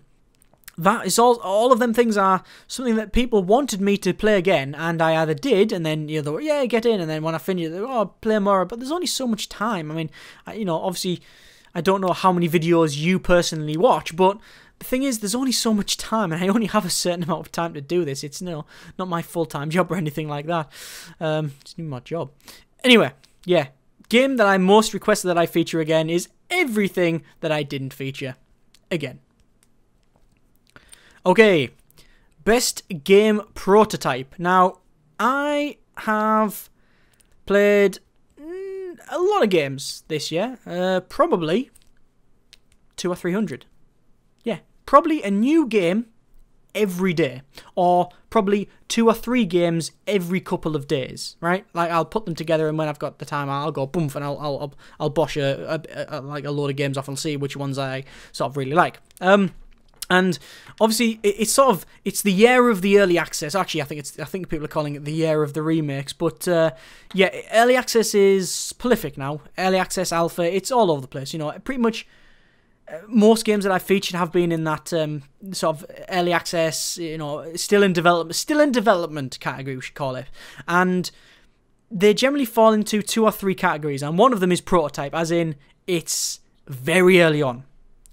Speaker 1: is all of them things are something that people wanted me to play again, and I either did, and then, you know, they were, yeah, get in, and then when I finish, they were, oh, play more. But there's only so much time. I mean, you know, obviously, I don't know how many videos you personally watch, but the thing is, there's only so much time, and I only have a certain amount of time to do this. It's not my full-time job or anything like that. It's not my job. Anyway, yeah. Game that I most requested that I feature again is everything that I didn't feature again. Okay. Best game prototype. Now, I have played a lot of games this year. Probably 200 or 300. Yeah, probably a new game every day, or probably 2 or 3 games every couple of days, right? Like, I'll put them together, and when I've got the time, I'll go boom, and I'll bosh a load of games off and see which ones I sort of really like. And obviously, it's the year of the early access. Actually, I think people are calling it the year of the remakes. But yeah, early access is prolific now. Early access, alpha, it's all over the place. You know, pretty much. Most games that I've featured have been in that sort of early access, you know, still in development category, we should call it. And they generally fall into 2 or 3 categories, and one of them is prototype, as in it's very early on.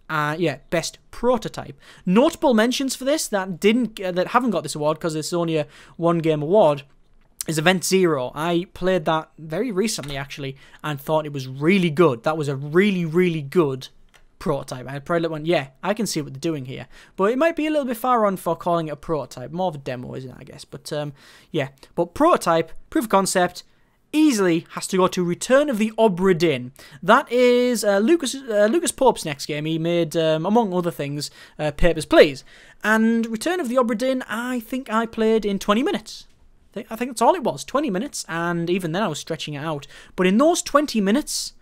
Speaker 1: Yeah, best prototype. Notable mentions for this that haven't got this award because it's only a 1-game award is Event Zero. I played that very recently, actually, and thought it was really good. That was a really, really good prototype. I probably went, yeah, I can see what they're doing here. But it might be a little bit far on for calling it a prototype. More of a demo, isn't it, I guess? But, yeah. But prototype, proof of concept, easily has to go to Return of the Obra Dinn. That is Lucas Pope's next game. He made, among other things, Papers, Please. And Return of the Obra Dinn, I think I played in 20 minutes. I think that's all it was, 20 minutes. And even then I was stretching it out. But in those 20 minutes,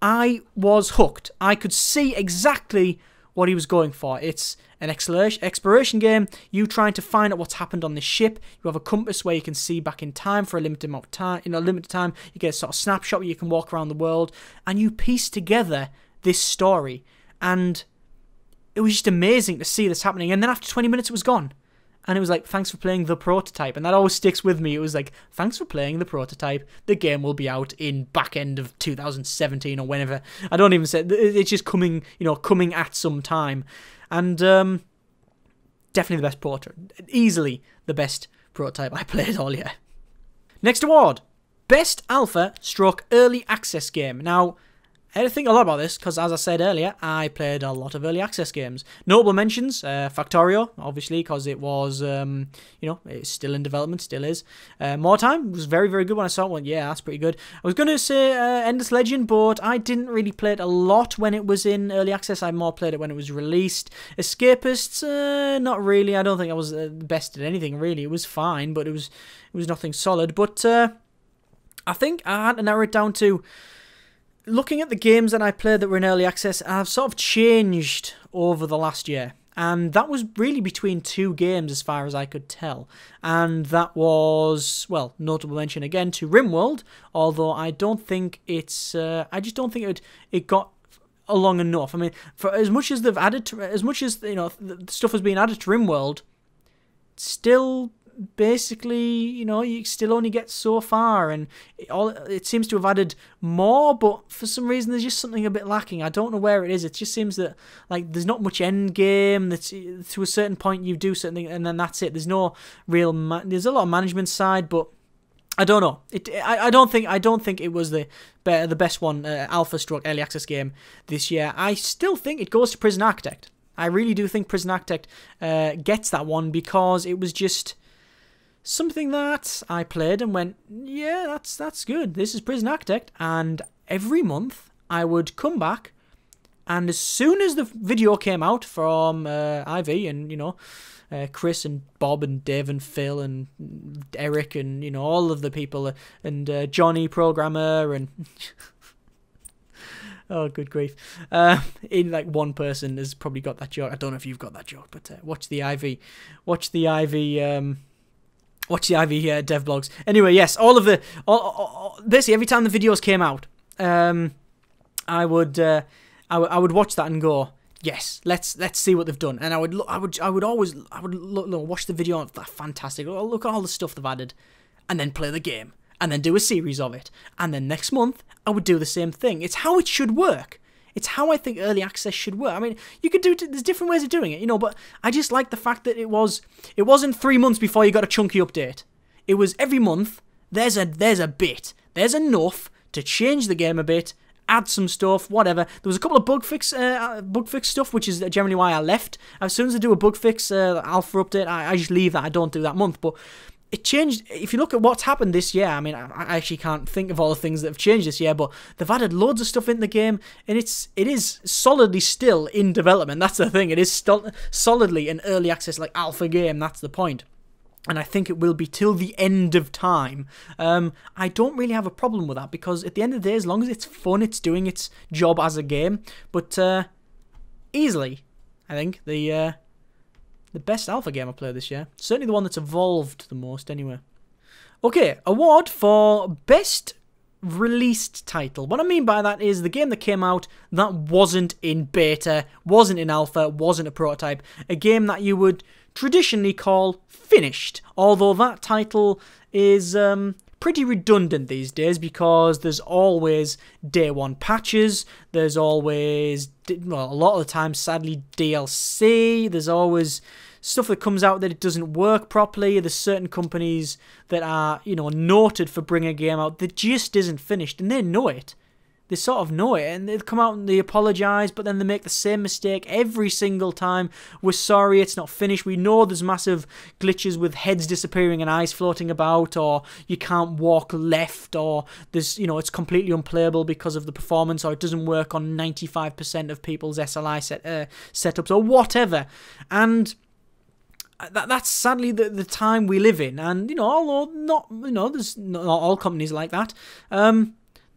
Speaker 1: I was hooked. I could see exactly what he was going for. It's an exploration game. You trying to find out what's happened on the ship. You have a compass where you can see back in time for a limited amount of time. Limited time. You get a sort of snapshot where you can walk around the world, and you piece together this story. And it was just amazing to see this happening. And then after 20 minutes, it was gone. And it was like, thanks for playing the prototype. And that always sticks with me. It was like, thanks for playing the prototype. The game will be out in back end of 2017 or whenever. I don't even say, it's just coming, coming at some time. And definitely the best prototype. Easily the best prototype I played all year. Next award. Best Alpha / Early Access Game. Now, I had to think a lot about this because, as I said earlier, I played a lot of early access games. Notable mentions, Factorio, obviously, because it was, it's still in development, still is. More Time was very, very good when I saw it. Well, yeah, that's pretty good. I was going to say Endless Legend, but I didn't really play it a lot when it was in early access. I more played it when it was released. Escapists, not really. I don't think I was the best at anything, really. It was fine, but it was nothing solid. But I think I had to narrow it down to... Looking at the games that I played that were in early access, I've sort of changed over the last year. And that was really between two games as far as I could tell. And that was, well, notable mention again to RimWorld, although I don't think it's, I just don't think it got along enough. I mean, for as much as they've added to, as much as, the stuff has been added to RimWorld, still... basically, you still only get so far, and it seems to have added more, but for some reason there's just something a bit lacking. I don't know where it is. It just seems that there's not much end game. That's to a certain point you do something and then that's it. There's no real. There's a lot of management side, but I don't know. I don't think it was the best one alpha / early access game this year. I still think it goes to Prison Architect. I really do think Prison Architect gets that one because it was just. Something that I played and went, yeah, that's good. This is Prison Architect. And every month I would come back, and as soon as the video came out from Ivy and, Chris and Bob and Dave and Phil and Eric and, all of the people and Johnny, programmer, and... Oh, good grief. In one person has probably got that joke. I don't know if you've got that joke, but watch the Ivy dev blogs. Anyway, yes, basically every time the videos came out, I would watch that and go, yes, let's see what they've done. And I would watch the video. That's fantastic. Look at all the stuff they've added, and then play the game, and then do a series of it, and then next month I would do the same thing. It's how it should work. It's how I think early access should work. I mean, you could do it, there's different ways of doing it, but I just like the fact that it wasn't 3 months before you got a chunky update. It was every month, there's a bit. There's enough to change the game a bit, add some stuff, whatever. There was a couple of bug fix stuff, which is generally why I left. As soon as I do a bug fix alpha update, I just leave that. I don't do that month, but it changed. If you look at what's happened this year, I mean, I actually can't think of all the things that have changed this year, but they've added loads of stuff in the game, and it is solidly still in development. That's the thing. It is still solidly an early access, alpha game. That's the point. And I think it will be till the end of time. I don't really have a problem with that, because at the end of the day, as long as it's fun, it's doing its job as a game. But easily, I think, the best alpha game I played this year. Certainly the one that's evolved the most, anyway. Okay, award for best released title. What I mean by that is the game that came out that wasn't in beta, wasn't in alpha, wasn't a prototype. A game that you would traditionally call finished. Although that title is pretty redundant these days, because there's always day one patches, there's always, well, a lot of the time, sadly, DLC, there's always stuff that comes out that it doesn't work properly. There's certain companies that are, noted for bringing a game out that just isn't finished, and they know it. They sort of know it, and they come out and they apologise, but then they make the same mistake every single time. We're sorry, it's not finished. We know there's massive glitches with heads disappearing and eyes floating about, or you can't walk left, or there's, it's completely unplayable because of the performance, or it doesn't work on 95% of people's SLI setups, or whatever. And that's sadly the time we live in. And, although not, there's not all companies like that,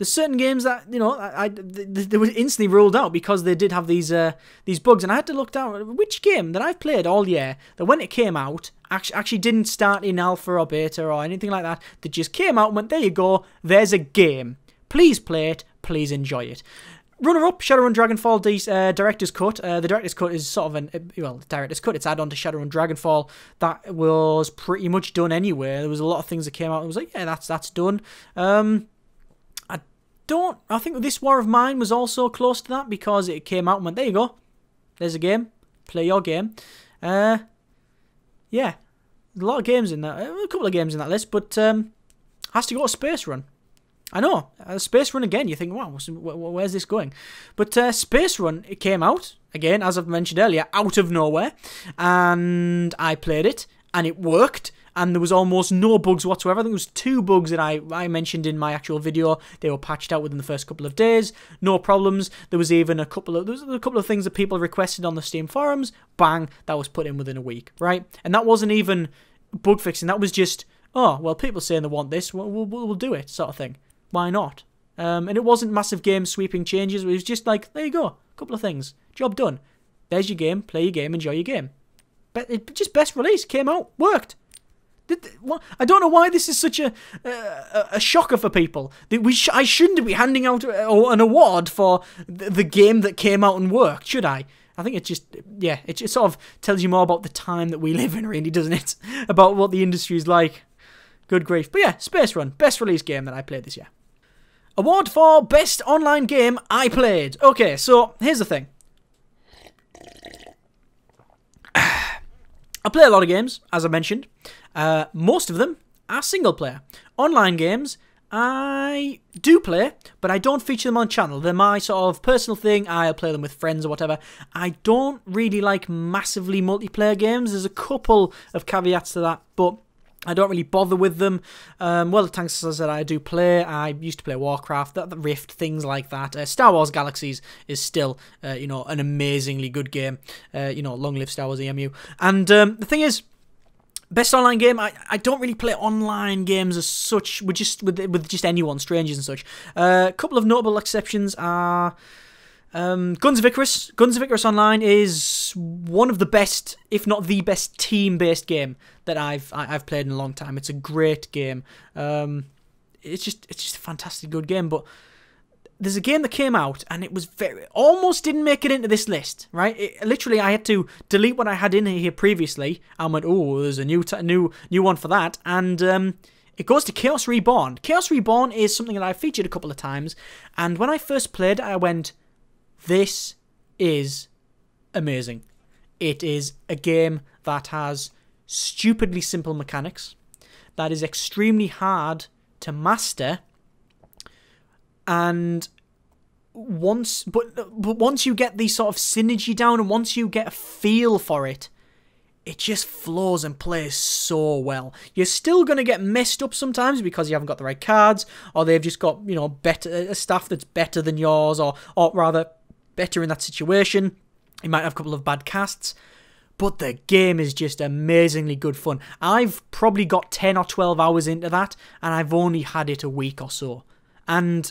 Speaker 1: There's certain games that, you know, they were instantly ruled out because they did have these bugs, and I had to look down which game that I've played all year that when it came out actually didn't start in alpha or beta or anything like that. That just came out and went, there you go, there's a game. Please play it, please enjoy it. Runner-up, Shadowrun Dragonfall Director's Cut. The Director's Cut is sort of Director's Cut. It's add-on to Shadowrun Dragonfall that was pretty much done anyway. There was a lot of things that came out and was like, yeah, that's done. I think this War of Mine was also close to that because it came out and went, there you go, there's a game, play your game. Yeah, there's a lot of games in that, a couple of games in that list, but has to go to Space Run. I know, Space Run again, you think, wow, where's this going? But Space Run, it came out, again, as I've mentioned earlier, out of nowhere, and I played it, and it worked, and there was almost no bugs whatsoever. I think there was 2 bugs that I mentioned in my actual video. They were patched out within the first couple of days, no problems. There was even a couple of things that people requested on the Steam forums, bang, that was put in within a week, right? And that wasn't even bug fixing, that was just, oh, well, people saying they want this, we'll do it, sort of thing. Why not? And it wasn't massive game sweeping changes. It was just like, there you go, a couple of things. Job done. There's your game. Play your game. Enjoy your game. But it just best release. Came out. Worked. I don't know why this is such a shocker for people. I shouldn't be handing out an award for the game that came out and worked, should I? I think it just sort of tells you more about the time that we live in, really, doesn't it? About what the industry is like. Good grief. But yeah, Space Run. Best release game that I played this year. Award for Best Online Game I Played. Okay, so here's the thing. I play a lot of games, as I mentioned. Most of them are single player. Online games, I do play, but I don't feature them on channel. They're my sort of personal thing. I'll play them with friends or whatever. I don't really like massively multiplayer games. There's a couple of caveats to that, but I don't really bother with them. Well, the tanks that I do play, I used to play Warcraft, the Rift, things like that. Star Wars Galaxies is still, an amazingly good game. Long live Star Wars EMU. And the thing is, best online game, I don't really play online games as such, with just anyone, strangers and such. A couple of notable exceptions are Guns of Icarus. Guns of Icarus Online is one of the best, if not the best, team-based game that I've played in a long time. It's a great game. It's just a fantastic good game. But there's a game that came out and it was almost didn't make it into this list, right? Literally, I had to delete what I had in here previously and went, oh, there's a new one for that, and it goes to Chaos Reborn. Chaos Reborn is something that I've featured a couple of times, and when I first played it, I went, this is amazing. It is a game that has stupidly simple mechanics, that is extremely hard to master, and once you get the sort of synergy down and once you get a feel for it, it just flows and plays so well. You're still going to get messed up sometimes because you haven't got the right cards, or they've just got, better staff that's better than yours, or rather better in that situation. You might have a couple of bad casts, but the game is just amazingly good fun. I've probably got 10 or 12 hours into that, and I've only had it a week or so. And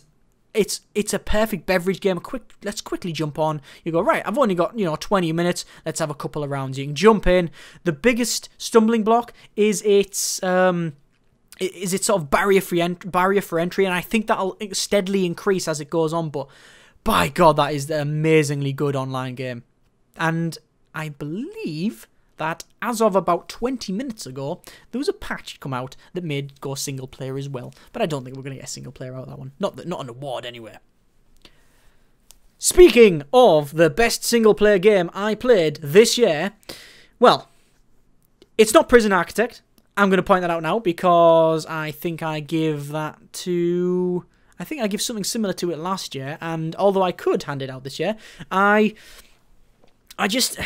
Speaker 1: it's a perfect beverage game. Let's quickly jump on. You go, right, I've only got 20 minutes. Let's have a couple of rounds. You can jump in. The biggest stumbling block is its sort of barrier for entry, and I think that'll steadily increase as it goes on. But by God, that is an amazingly good online game. And I believe that as of about 20 minutes ago, there was a patch come out that made it go single player as well. But I don't think we're going to get a single player out of that one. Not an award anyway. Speaking of the best single player game I played this year, well, it's not Prison Architect. I'm going to point that out now because I think I give that to... I think I give something similar to it last year, and although I could hand it out this year, I just...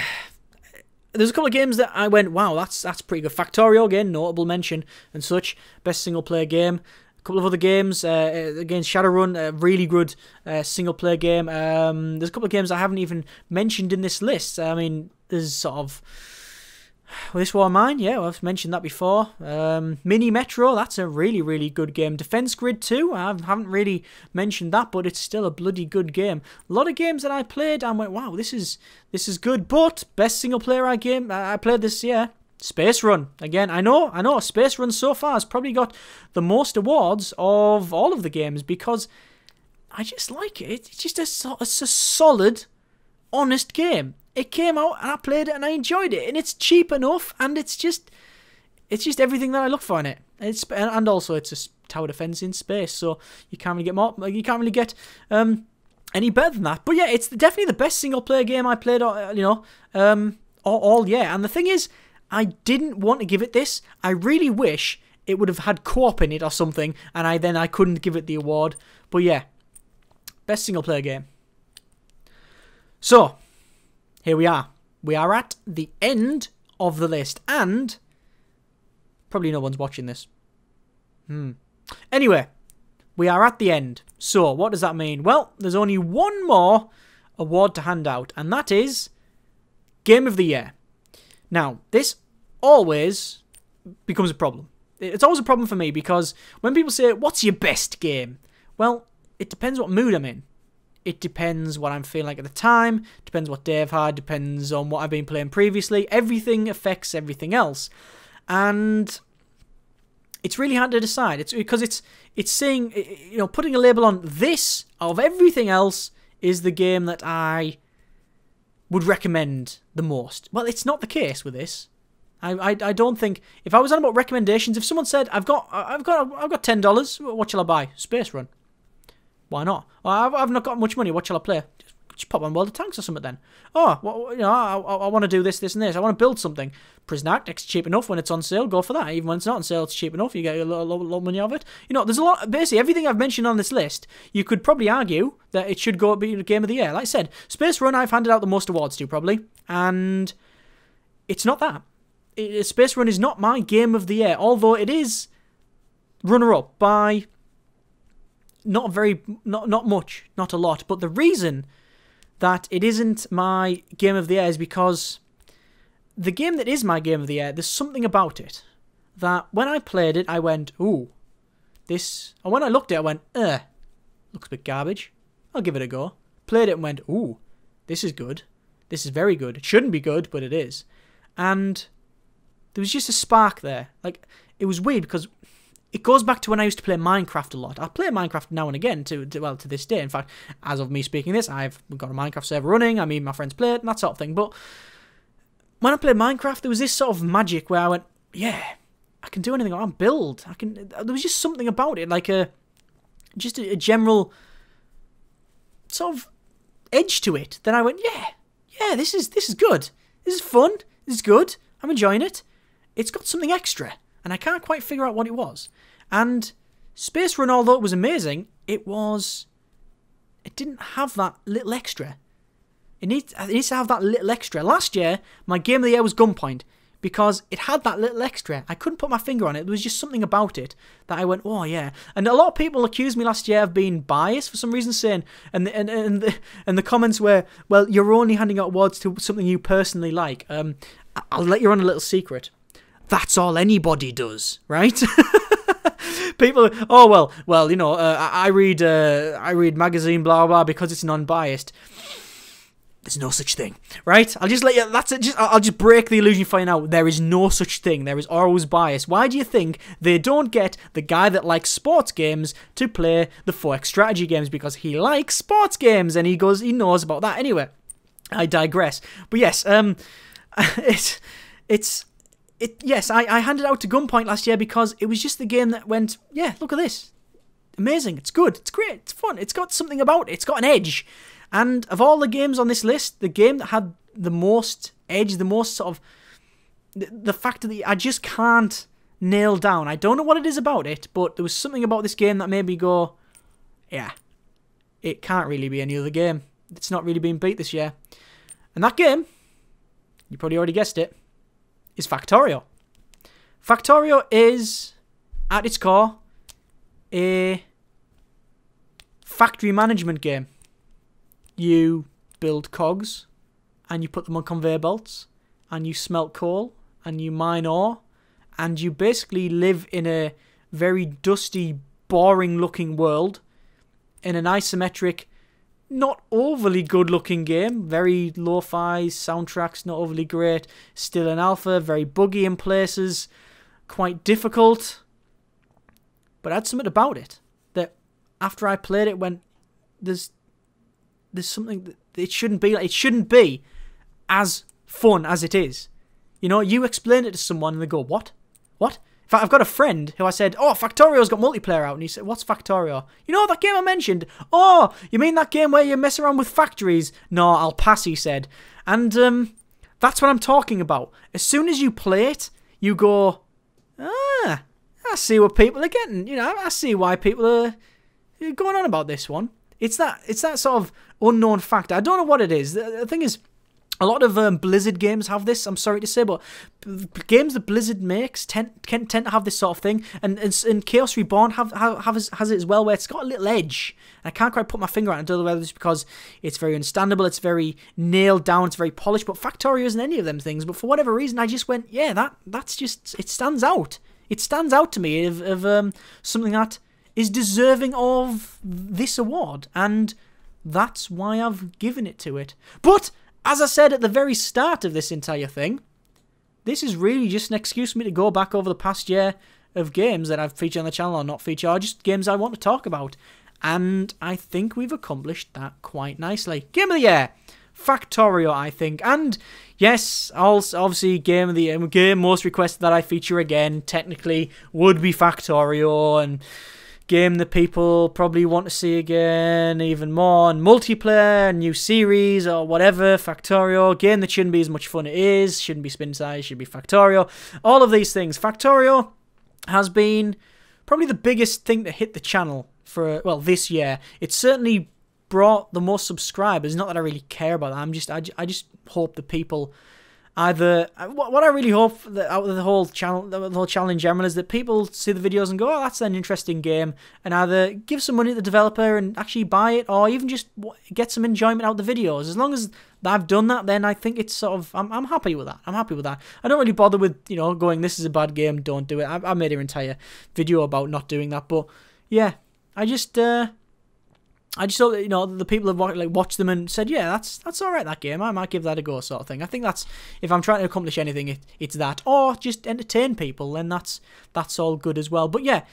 Speaker 1: There's a couple of games that I went, wow, that's pretty good. Factorio, again, notable mention and such. Best single-player game. A couple of other games. Again, Shadowrun, a really good single-player game. There's a couple of games I haven't even mentioned in this list. I mean, there's sort of... This War of Mine, yeah, well, I've mentioned that before. Mini Metro, that's a really, really good game. Defense Grid 2, I haven't really mentioned that, but it's still a bloody good game. A lot of games that I played, I went, wow, this is good. But best single player game I played this year, Space Run. Again, I know, Space Run so far has probably got the most awards of all of the games because I just like it. It's just it's a solid, honest game. It came out and I played it and I enjoyed it, and it's cheap enough, and it's just everything that I look for in it. And also it's a tower defense in space, so you can't really get more. You can't really get any better than that. But yeah, it's definitely the best single player game I played. All year. And the thing is, I didn't want to give it this. I really wish it would have had co-op in it or something, and I couldn't give it the award. But yeah, best single player game. So. Here we are. We are at the end of the list, and probably no one's watching this. Anyway, we are at the end. So, what does that mean? Well, there's only one more award to hand out, and that is Game of the Year. Now, this always becomes a problem. It's always a problem for me, because when people say, what's your best game? Well, it depends what mood I'm in. It depends what I'm feeling like at the time, depends what day I've had, depends on what I've been playing previously. Everything affects everything else. And it's really hard to decide. It's because it's saying, putting a label on this of everything else is the game that I would recommend the most. Well, it's not the case with this. I don't think, if I was on about recommendations, if someone said, I've got $10, what shall I buy? Space Run. Why not? Well, I've not got much money. What shall I play? Just pop on World of Tanks or something then. Oh, well, I want to do this, and this. I want to build something. Prison Architect's cheap enough when it's on sale. Go for that. Even when it's not on sale, it's cheap enough. You get a lot money of it. There's a lot. Basically, everything I've mentioned on this list, you could probably argue that it should be the Game of the Year. Like I said, Space Run I've handed out the most awards to, probably. And it's not that. Space Run is not my Game of the Year, although it is runner-up by... Not much, not a lot. But the reason that it isn't my Game of the Year is because the game that is my Game of the Year, there's something about it that when I played it, I went, ooh, this... And when I looked at it, I went, looks a bit garbage. I'll give it a go. Played it and went, ooh, this is good. This is very good. It shouldn't be good, but it is. And there was just a spark there. Like, it was weird because... It goes back to when I used to play Minecraft a lot. I play Minecraft now and again to this day. In fact, as of me speaking this, I've got a Minecraft server running. I mean, my friends play it and that sort of thing. But when I played Minecraft, there was this sort of magic where I went, yeah, I can do anything I want, build. There was just something about it, like a general sort of edge to it. Then I went, yeah, this is good. This is fun. This is good. I'm enjoying it. It's got something extra. And I can't quite figure out what it was. And Space Run, although it was amazing, it didn't have that little extra. It needs to have that little extra. Last year, my Game of the Year was Gunpoint, because it had that little extra. I couldn't put my finger on it. There was just something about it that I went, oh yeah. And a lot of people accused me last year of being biased for some reason, saying, and the comments were, well, you're only handing out awards to something you personally like. I'll let you on a little secret. That's all anybody does, right? People, oh well, I read magazine blah blah because it's non-biased. There's no such thing, right? I'll just let you. That's it. I'll just break the illusion for you now. There is no such thing. There is always bias. Why do you think they don't get the guy that likes sports games to play the 4X strategy games? Because he likes sports games and he knows about that. Anyway, I digress. But yes, Yes, I handed out to Gunpoint last year because it was just the game that went, yeah, look at this. Amazing. It's good. It's great. It's fun. It's got something about it. It's got an edge. And of all the games on this list, the game that had the most edge, the most sort of... The fact that I just can't nail down. I don't know what it is about it, but there was something about this game that made me go, yeah, it can't really be any other game. It's not really been beat this year. And that game, you probably already guessed it, is Factorio. Factorio is, at its core, a factory management game. You build cogs, and you put them on conveyor belts, and you smelt coal, and you mine ore, and you basically live in a very dusty, boring-looking world in an isometric, not overly good-looking game. Very lo-fi, soundtracks not overly great, still in alpha, very buggy in places, quite difficult. But I had something about it that after I played it went, there's something that it shouldn't be like. It shouldn't be as fun as it is. You know, you explain it to someone and they go, what? What? In fact, I've got a friend who I said, oh, Factorio's got multiplayer out. And he said, what's Factorio? You know that game I mentioned? Oh, you mean that game where you mess around with factories? No, I'll pass, he said. And that's what I'm talking about. As soon as you play it, you go, I see what people are getting. You know, I see why people are going on about this one. It's that sort of unknown factor. I don't know what it is. The thing is, a lot of Blizzard games have this, I'm sorry to say, but games that Blizzard makes tend to have this sort of thing. And Chaos Reborn has it as well, where it's got a little edge. I can't quite put my finger on it. I don't know whether it's because it's very understandable, it's very nailed down, it's very polished, but Factorio isn't any of them things. But for whatever reason, I just went, yeah, that's just, it stands out. It stands out to me of something that is deserving of this award. And that's why I've given it to it. But as I said at the very start of this entire thing, this is really just an excuse for me to go back over the past year of games that I've featured on the channel or not featured, or just games I want to talk about. And I think we've accomplished that quite nicely. Game of the year, Factorio, I think. And yes, also obviously game of the year, game most requested that I feature again, technically would be Factorio, and game that people probably want to see again even more, and multiplayer, new series or whatever, Factorio. Game that shouldn't be as much fun it is, shouldn't be spin size, should be Factorio. All of these things. Factorio has been probably the biggest thing to hit the channel for, well, this year. It's certainly brought the most subscribers. Not that I really care about that. I just hope that people either, what I really hope that out of the whole channel in general is that people see the videos and go, oh, that's an interesting game, and either give some money to the developer and actually buy it, or even just get some enjoyment out of the videos. As long as I've done that, then I think it's sort of, I'm happy with that. I'm happy with that. I don't really bother with, you know, going, this is a bad game, don't do it. I made an entire video about not doing that, but yeah, I just thought that, you know, the people have watched them and said, yeah, that's all right, that game. I might give that a go, sort of thing. I think that's, if I'm trying to accomplish anything, it's that, or just entertain people, then that's all good as well. But yeah,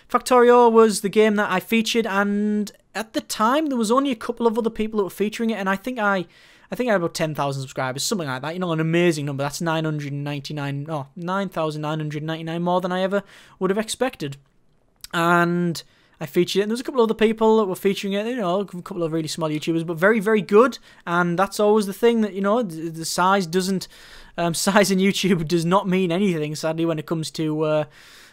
Speaker 1: Factorio was the game that I featured, and at the time there was only a couple of other people that were featuring it, and I think I had about 10,000 subscribers, something like that. You know, an amazing number. That's 9,999 more than I ever would have expected. And I featured it, and there's a couple of other people that were featuring it, you know, a couple of really small YouTubers, but very, very good. And that's always the thing, that, you know, the size doesn't, size in YouTube does not mean anything, sadly, when it comes to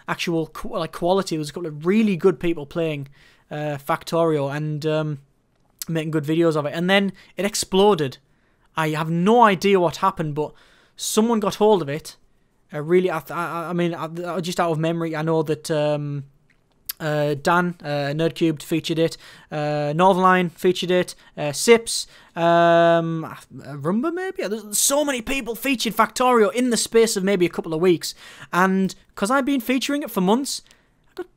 Speaker 1: actual quality. There's a couple of really good people playing Factorio and making good videos of it, and then it exploded. I have no idea what happened, but someone got hold of it. I mean, just out of memory, I know that Dan, Nerdcubed featured it, Northernline featured it, Sips, Rumba maybe? There's so many people featured Factorio in the space of maybe a couple of weeks, and because I've been featuring it for months, I got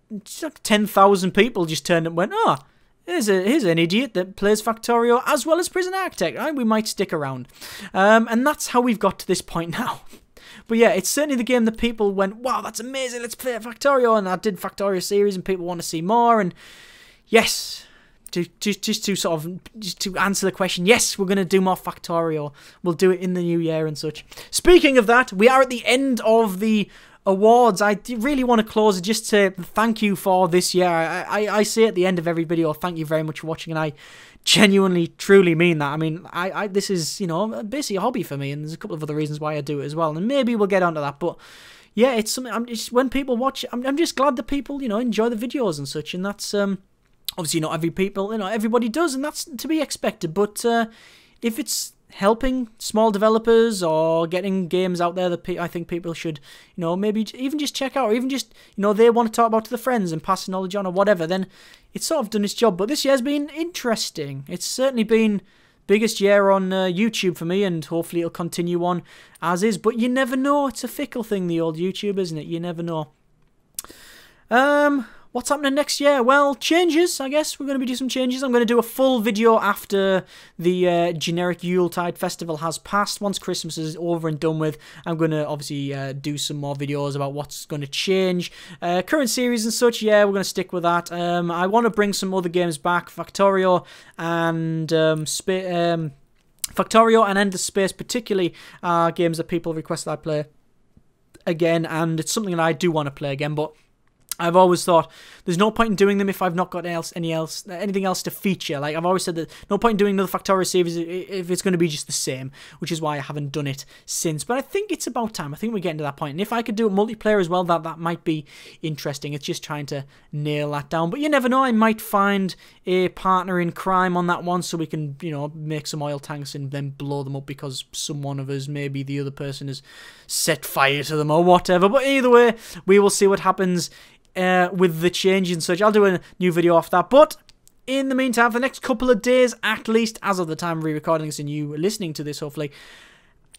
Speaker 1: 10,000 people just turned up and went, oh, here's an idiot that plays Factorio as well as Prison Architect, right? We might stick around. And that's how we've got to this point now. But yeah, it's certainly the game that people went, wow, that's amazing, let's play Factorio. And I did Factorio series and people want to see more. And yes, to answer the question, yes, we're going to do more Factorio. We'll do it in the new year and such. Speaking of that, we are at the end of the awards. I really want to close it just to thank you for this year. I say at the end of every video, thank you very much for watching, and I genuinely, truly mean that. I mean, this is, you know, basically a hobby for me, and there's a couple of other reasons why I do it as well, and maybe we'll get onto that, but yeah, it's something, when people watch, I'm just glad that people, you know, enjoy the videos and such, and that's, obviously not everybody does, and that's to be expected, but if it's helping small developers or getting games out there that I think people should, you know, maybe even just check out, or even just, you know, they want to talk about to the friends and pass knowledge on or whatever, then it's sort of done its job. But this year's been interesting. It's certainly been biggest year on YouTube for me, and hopefully it'll continue on as is. But you never know. It's a fickle thing, the old YouTube, isn't it? You never know. What's happening next year? Well, changes, I guess. We're going to be doing some changes. I'm going to do a full video after the generic Yuletide festival has passed. Once Christmas is over and done with, I'm going to obviously do some more videos about what's going to change. Current series and such, yeah, we're going to stick with that. I want to bring some other games back. Factorio and Endless Space particularly are games that people request that I play again, and it's something that I do want to play again, but I've always thought there's no point in doing them if I've not got anything else to feature. Like, I've always said that no point in doing another Factorio series if it's going to be just the same, which is why I haven't done it since. But I think it's about time. I think we're getting to that point. And if I could do it multiplayer as well, that might be interesting. It's just trying to nail that down. But you never know. I might find a partner in crime on that one so we can, you know, make some oil tanks and then blow them up because one of us, maybe the other person, has set fire to them or whatever. But either way, we will see what happens with the change and such. I'll do a new video off that, but in the meantime, for the next couple of days, at least as of the time of re-recording this and you listening to this, hopefully,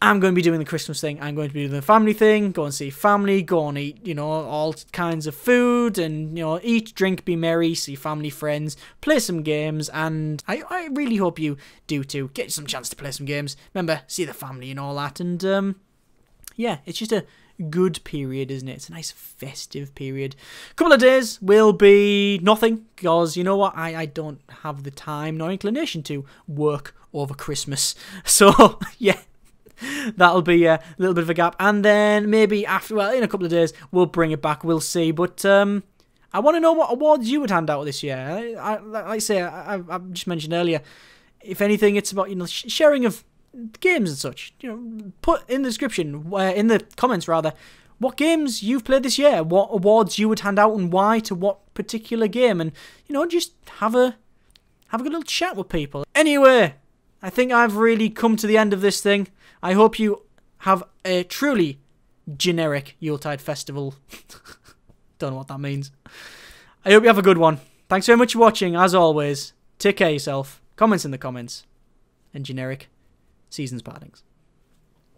Speaker 1: I'm going to be doing the Christmas thing. I'm going to be doing the family thing, go and see family, go and eat, you know, all kinds of food, and, you know, eat, drink, be merry, see family, friends, play some games, and I really hope you do too. Get some chance to play some games. Remember, see the family and all that, and yeah, it's just a good period, isn't it? It's a nice festive period. A couple of days will be nothing, because you know what, I don't have the time nor inclination to work over Christmas, so yeah, that'll be a little bit of a gap, and then maybe after, well, in a couple of days we'll bring it back, we'll see. But I want to know what awards you would hand out this year. Like I say, I just mentioned earlier, if anything, it's about, you know, sharing of games and such. You know, put in the description, in the comments rather, what games you've played this year, what awards you would hand out, and why to what particular game, and, you know, just have a good little chat with people. Anyway, I think I've really come to the end of this thing. I hope you have a truly generic Yuletide festival. Don't know what that means. I hope you have a good one. Thanks very much for watching. As always, take care of yourself. Comments in the comments. And generic season's partings.